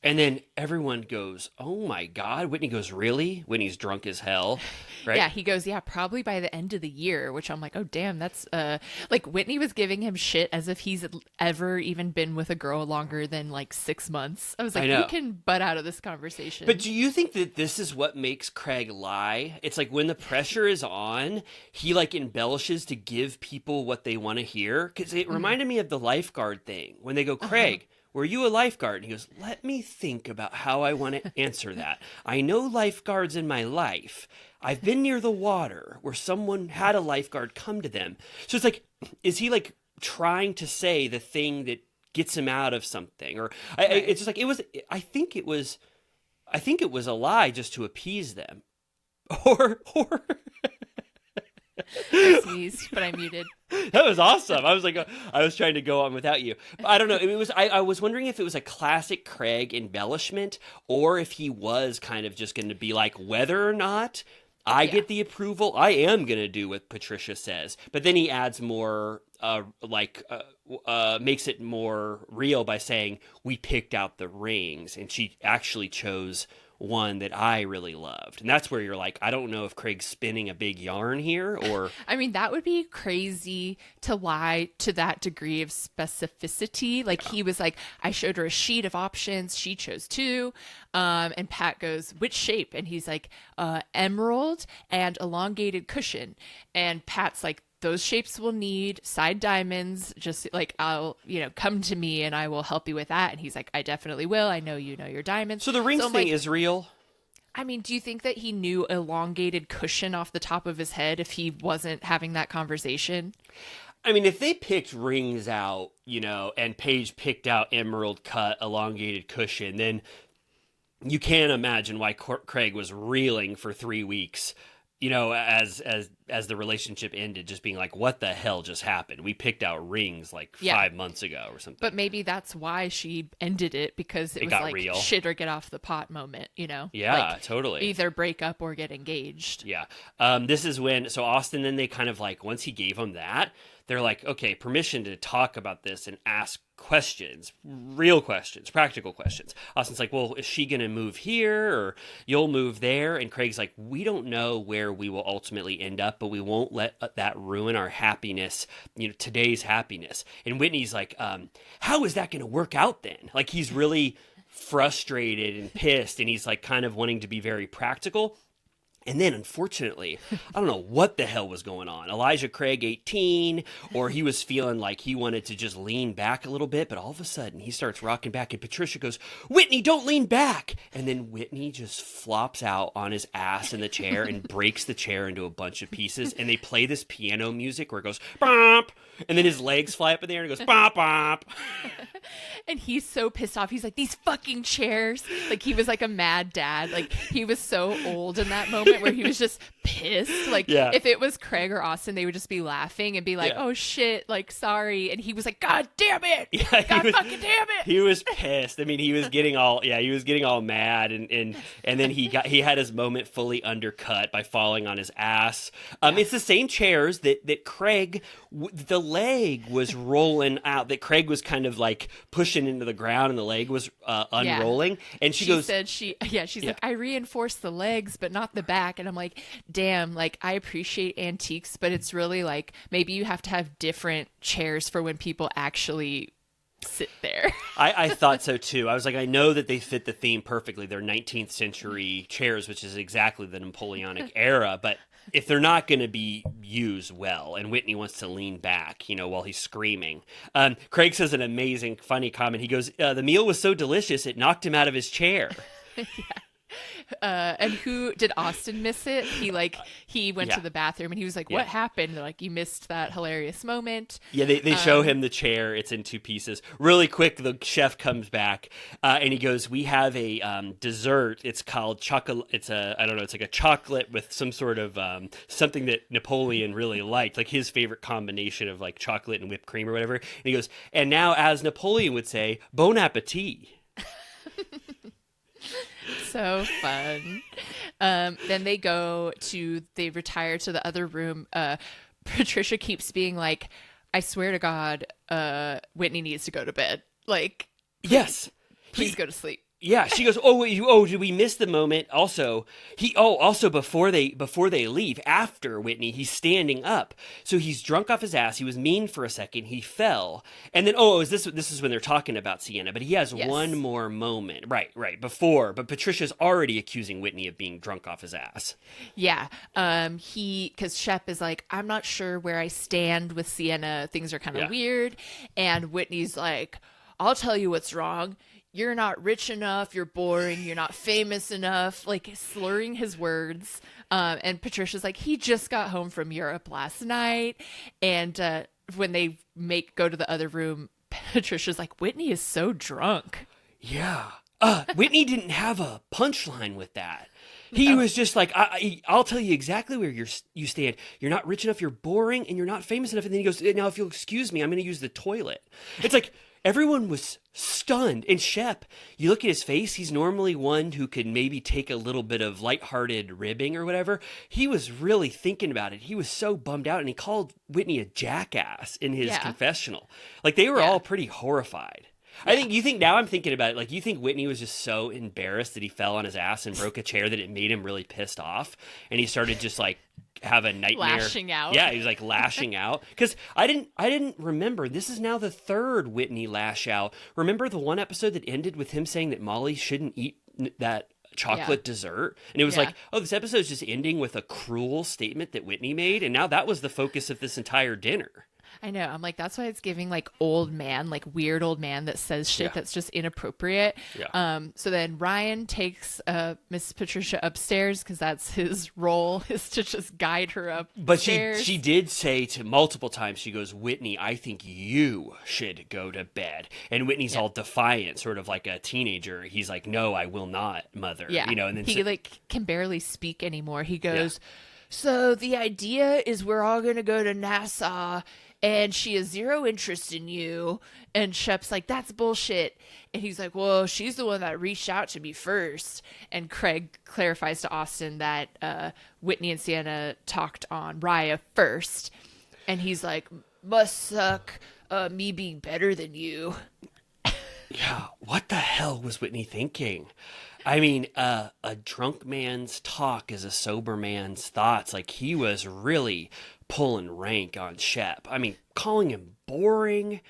And then everyone goes, oh my God. Whitney goes, really? Whitney's drunk as hell, right? Yeah, he goes, yeah, probably by the end of the year, which I'm like, oh, damn, that's, like, Whitney was giving him shit as if he's ever even been with a girl longer than, like, 6 months. I was like, you can butt out of this conversation. But do you think that this is what makes Craig lie? It's like when the pressure is on, he, like, embellishes to give people what they want to hear. Because it reminded me of the lifeguard thing. When they go, Craig, were you a lifeguard? And he goes, let me think about how I want to answer that. I know lifeguards in my life. I've been near the water where someone had a lifeguard come to them. So it's like, is he like trying to say the thing that gets him out of something? Or it's just like, I think it was a lie just to appease them. Or I sneezed, but I muted. That was awesome. I was like, I was trying to go on without you. But I don't know. I was wondering if it was a classic Craig embellishment or if he was kind of just going to be like, whether or not I get the approval, I am going to do what Patricia says. But then he adds more, makes it more real by saying, we picked out the rings and she actually chose one that I really loved. And that's where you're like, I don't know if Craig's spinning a big yarn here or... I mean, that would be crazy to lie to that degree of specificity. Like he was like, I showed her a sheet of options. She chose 2. And Pat goes, which shape? And he's like, emerald and elongated cushion. And Pat's like, those shapes will need side diamonds. Just like, I'll, come to me and I will help you with that. And he's like, I definitely will. I know you know your diamonds. So the rings thing is real? I mean, do you think that he knew elongated cushion off the top of his head if he wasn't having that conversation? I mean, if they picked rings out, and Paige picked out emerald cut elongated cushion, then you can't imagine why Craig was reeling for 3 weeks, as the relationship ended, just being like, what the hell just happened? We picked out rings like 5 months ago or something. But maybe that's why she ended it, because it was got like real. Shit or get off the pot moment, Yeah, like, totally. Either break up or get engaged. Yeah. This is when, so Austin, then they kind of like, once he gave them that, they're like, okay, permission to talk about this and ask questions, real questions, practical questions. Austin's like, well, is she going to move here or you'll move there? And Craig's like, we don't know where we will ultimately end up, but we won't let that ruin our happiness, today's happiness. And Whitney's like, how is that going to work out then? Like, he's really frustrated and pissed, and he's like kind of wanting to be very practical. And then, unfortunately, I don't know what the hell was going on. Elijah Craig, 18, or he was feeling like he wanted to just lean back a little bit, but all of a sudden, he starts rocking back, and Patricia goes, Whitney, don't lean back! And then Whitney just flops out on his ass in the chair and breaks the chair into a bunch of pieces, and they play this piano music where it goes, bop! And then his legs fly up in the air, and it goes, bop, bop! And he's so pissed off. He's like, these fucking chairs. Like, he was like a mad dad. Like, he was so old in that moment where he was just pissed. Like, if it was Craig or Austin, they would just be laughing and be like, oh shit, like, sorry. And he was like, God damn it. God fucking damn it. He was pissed. I mean, he was getting all mad, and then he had his moment fully undercut by falling on his ass. It's the same chairs that Craig, the leg was rolling out, that Craig was kind of like pushing into the ground, and the leg was unrolling. And she goes, she's like, I reinforced the legs but not the back. And I'm like, damn, like, I appreciate antiques, but it's really like, maybe you have to have different chairs for when people actually sit there. I thought so too. I was like, I know that they fit the theme perfectly. They're 19th century chairs, which is exactly the Napoleonic era, but if they're not going to be used well, and Whitney wants to lean back, while he's screaming. Craig says an amazing, funny comment. He goes, the meal was so delicious, it knocked him out of his chair. And who did Austin miss it? He went to the bathroom and he was like, what happened? They're like, you missed that hilarious moment. Yeah, they show him the chair. It's in 2 pieces. Really quick, the chef comes back and he goes, we have a dessert. It's called chocolate. It's like a chocolate with some sort of something that Napoleon really liked, like his favorite combination of like chocolate and whipped cream or whatever. And he goes, and now, as Napoleon would say, bon appetit. So fun. Then they retire to the other room. Patricia keeps being like, I swear to God, Whitney needs to go to bed. Like, yes, please go to sleep. Yeah, she goes, oh, did we miss the moment? Also, before they leave, after Whitney, he's standing up. So he's drunk off his ass. He was mean for a second. He fell. And then, this is when they're talking about Sienna, but he has one more moment. Right, before. But Patricia's already accusing Whitney of being drunk off his ass. Yeah. Because Shep is like, I'm not sure where I stand with Sienna. Things are kind of weird. And Whitney's like, I'll tell you what's wrong. You're not rich enough, you're boring, you're not famous enough, like slurring his words. And Patricia's like, he just got home from Europe last night. And when they go to the other room, Patricia's like, Whitney is so drunk. Yeah. Whitney didn't have a punchline with that. He was just like, I'll tell you exactly where you stand. You're not rich enough, you're boring, and you're not famous enough. And then he goes, now if you'll excuse me, I'm going to use the toilet. It's like, everyone was stunned. And Shep, you look at his face, he's normally one who could maybe take a little bit of lighthearted ribbing or whatever. He was really thinking about it. He was so bummed out, and he called Whitney a jackass in his confessional. Like, they were all pretty horrified. Now I'm thinking about it, like, you think Whitney was just so embarrassed that he fell on his ass and broke a chair that it made him really pissed off, and he started just like have a nightmare. Lashing out. Yeah, he was like lashing out. Because I didn't remember. This is now the 3rd Whitney lash out. Remember the one episode that ended with him saying that Molly shouldn't eat that chocolate dessert? And it was like, this episode's just ending with a cruel statement that Whitney made, and now that was the focus of this entire dinner. I know. I'm like, that's why it's giving like old man, like weird old man that says shit that's just inappropriate. Yeah. So then Ryan takes Miss Patricia upstairs because that's his role, is to just guide her up. But she did say to multiple times, she goes, Whitney, I think you should go to bed. And Whitney's all defiant, sort of like a teenager. He's like, no, I will not, mother. Yeah. You know, and then he like can barely speak anymore. He goes, so the idea is we're all going to go to Nassau and she has zero interest in you. And Shep's like, that's bullshit. And he's like, well, she's the one that reached out to me first. And Craig clarifies to Austin that Whitney and Sienna talked on Raya first. And he's like, must suck me being better than you. Yeah, what the hell was Whitney thinking? I mean, a drunk man's talk is a sober man's thoughts. Like, he was really pulling rank on Shep. I mean, calling him boring,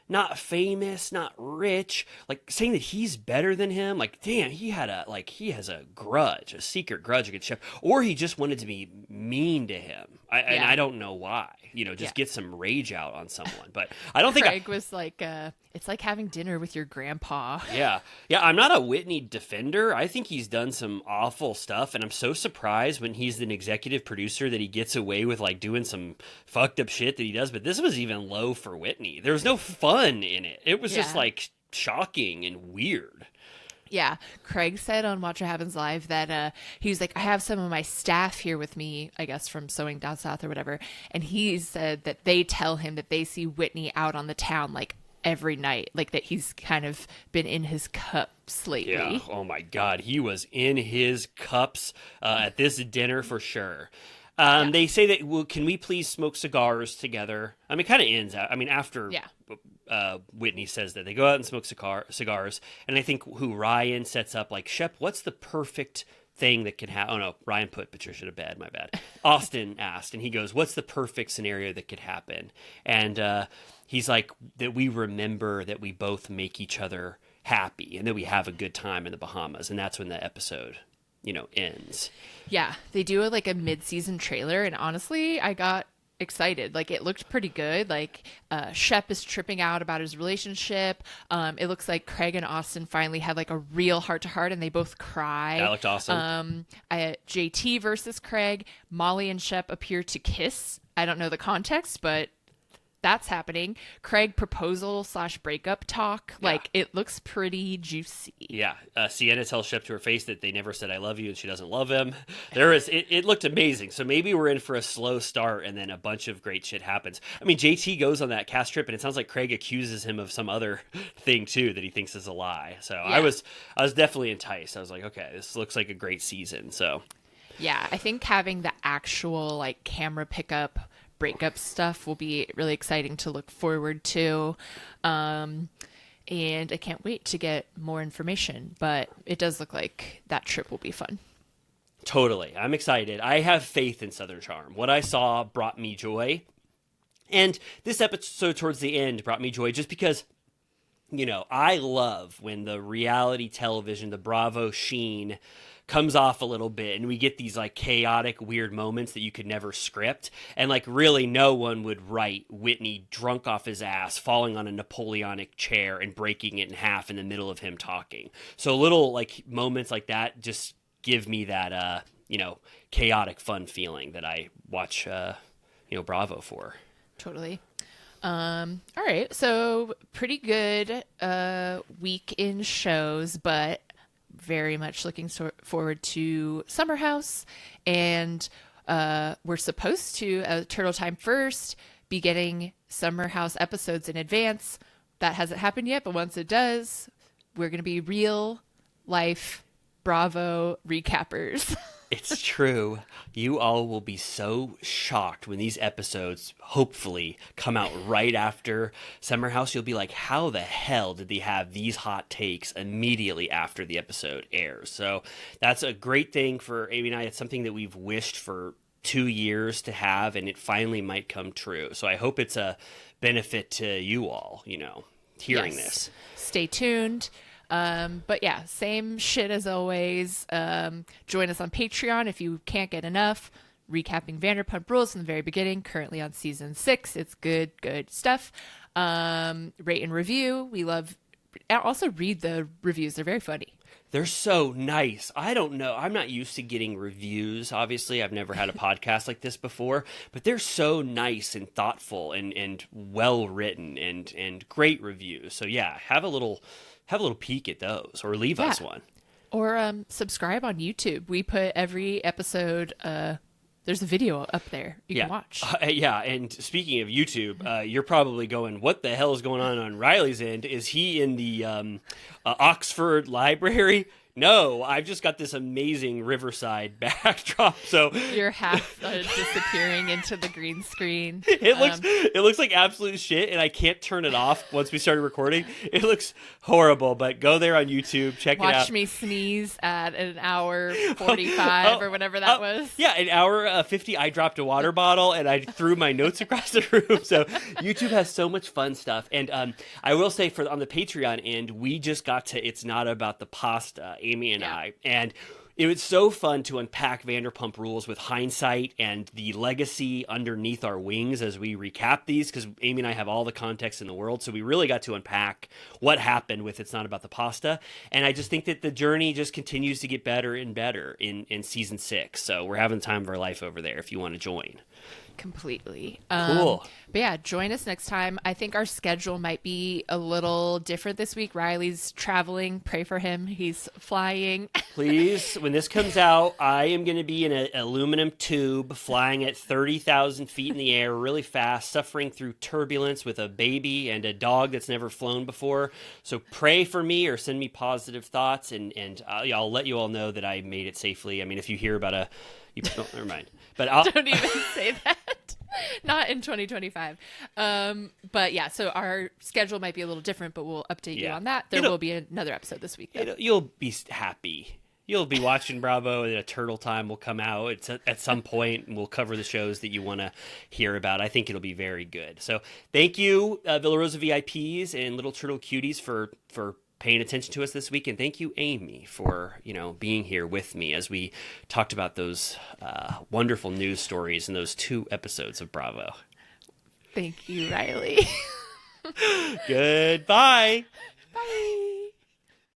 not famous, not rich, like saying that he's better than him. Like, damn, he has a grudge, a secret grudge against Shep, or he just wanted to be mean to him. And I don't know why. You know, just get some rage out on someone. But I don't think Craig was like, it's like having dinner with your grandpa. Yeah. I'm not a Whitney defender. I think he's done some awful stuff, and I'm so surprised when he's an executive producer that he gets away with like doing some fucked up shit that he does. But this was even low for Whitney. There was no fun in it. It was just like shocking and weird. Yeah, Craig said on Watch What Happens Live that he was like, I have some of my staff here with me, I guess from Sewing Down South or whatever. And he said that they tell him that they see Whitney out on the town like every night, like that he's kind of been in his cups lately. Yeah. Oh my God. He was in his cups at this dinner for sure. They say that, well, can we please smoke cigars together? I mean, it kind of ends out. I mean, after Whitney says that, they go out and smoke cigars. And I think who Ryan sets up, like, Shep, what's the perfect thing that can happen? Oh, no, Ryan put Patricia to bed. My bad. Austin asked, and he goes, what's the perfect scenario that could happen? And he's like, that we remember that we both make each other happy and that we have a good time in the Bahamas. And that's when the episode ends. Yeah, they do like a mid-season trailer, and honestly, I got excited. Like, it looked pretty good. Like, Shep is tripping out about his relationship. It looks like Craig and Austin finally had like a real heart-to-heart, and they both cry. That looked awesome. JT versus Craig. Molly and Shep appear to kiss. I don't know the context, but that's happening. Craig proposal / breakup talk. Like, it looks pretty juicy. Yeah. Sienna tells Shep to her face that they never said I love you and she doesn't love him. It looked amazing. So maybe we're in for a slow start and then a bunch of great shit happens. I mean, JT goes on that cast trip and it sounds like Craig accuses him of some other thing too that he thinks is a lie. So I was definitely enticed. I was like, okay, this looks like a great season. So yeah, I think having the actual like camera pickup breakup stuff will be really exciting to look forward to. And I can't wait to get more information, but it does look like that trip will be fun. Totally. I'm excited. I have faith in Southern Charm. What I saw brought me joy. And this episode towards the end brought me joy just because, I love when the reality television, the Bravo sheen, comes off a little bit and we get these like chaotic weird moments that you could never script, and like really no one would write Whitney drunk off his ass falling on a Napoleonic chair and breaking it in half in the middle of him talking. So little like moments like that just give me that chaotic fun feeling that I watch Bravo for. Totally. All right, so pretty good week in shows, but very much looking forward to Summer House, and we're supposed to, Turtle Time First, be getting Summer House episodes in advance. That hasn't happened yet, but once it does, we're going to be real life Bravo recappers. It's true. You all will be so shocked when these episodes hopefully come out right after Summer House. You'll be like, how the hell did they have these hot takes immediately after the episode airs? So that's a great thing for Amy and I. It's something that we've wished for 2 years to have, and it finally might come true. So I hope it's a benefit to you all, hearing this. Stay tuned. But yeah, same shit as always. Join us on Patreon if you can't get enough. recapping Vanderpump Rules from the very beginning, currently on season 6. It's good stuff. Rate and review. We love, also read the reviews. They're very funny. They're so nice. I don't know. I'm not used to getting reviews. Obviously, I've never had a podcast like this before, but they're so nice and thoughtful and well written and great reviews. So yeah, have a little peek at those, or leave us one. Or subscribe on YouTube. We put every episode. There's a video up there you can watch. Yeah, and speaking of YouTube, you're probably going, what the hell is going on Riley's end? Is he in the Oxford Library? No, I've just got this amazing Riverside backdrop. So you're half disappearing into the green screen. It looks like absolute shit, and I can't turn it off once we started recording. It looks horrible, but go there on YouTube, check it out. Watch me sneeze at an hour 45 or whatever that was. Yeah, an hour 50. I dropped a water bottle and I threw my notes across the room. So YouTube has so much fun stuff, and I will say on the Patreon end, we just got to It's Not About the Pasta. Amy and I, and it was so fun to unpack Vanderpump Rules with hindsight and the legacy underneath our wings as we recap these, because Amy and I have all the context in the world, so we really got to unpack what happened with It's Not About the Pasta, and I just think that the journey just continues to get better and better in season 6, so we're having the time of our life over there if you want to join. Completely. Cool. But yeah, join us next time. I think our schedule might be a little different this week. Riley's traveling. Pray for him. He's flying. Please, when this comes out, I am going to be in an aluminum tube flying at 30,000 feet in the air really fast, suffering through turbulence with a baby and a dog that's never flown before. So pray for me or send me positive thoughts, and I'll let you all know that I made it safely. I mean, if you hear about never mind. But don't even say that. Not in 2025. But yeah, so our schedule might be a little different, but we'll update you on that. There will be another episode this week. You'll be happy. You'll be watching Bravo, and a Turtle Time will come out. It's at some point, and we'll cover the shows that you want to hear about. I think it'll be very good. So thank you, Villa Rosa VIPs and Little Turtle Cuties for paying attention to us this week, and thank you, Amy, for being here with me as we talked about those wonderful news stories in those 2 episodes of Bravo. Thank you, Riley. Goodbye. Bye.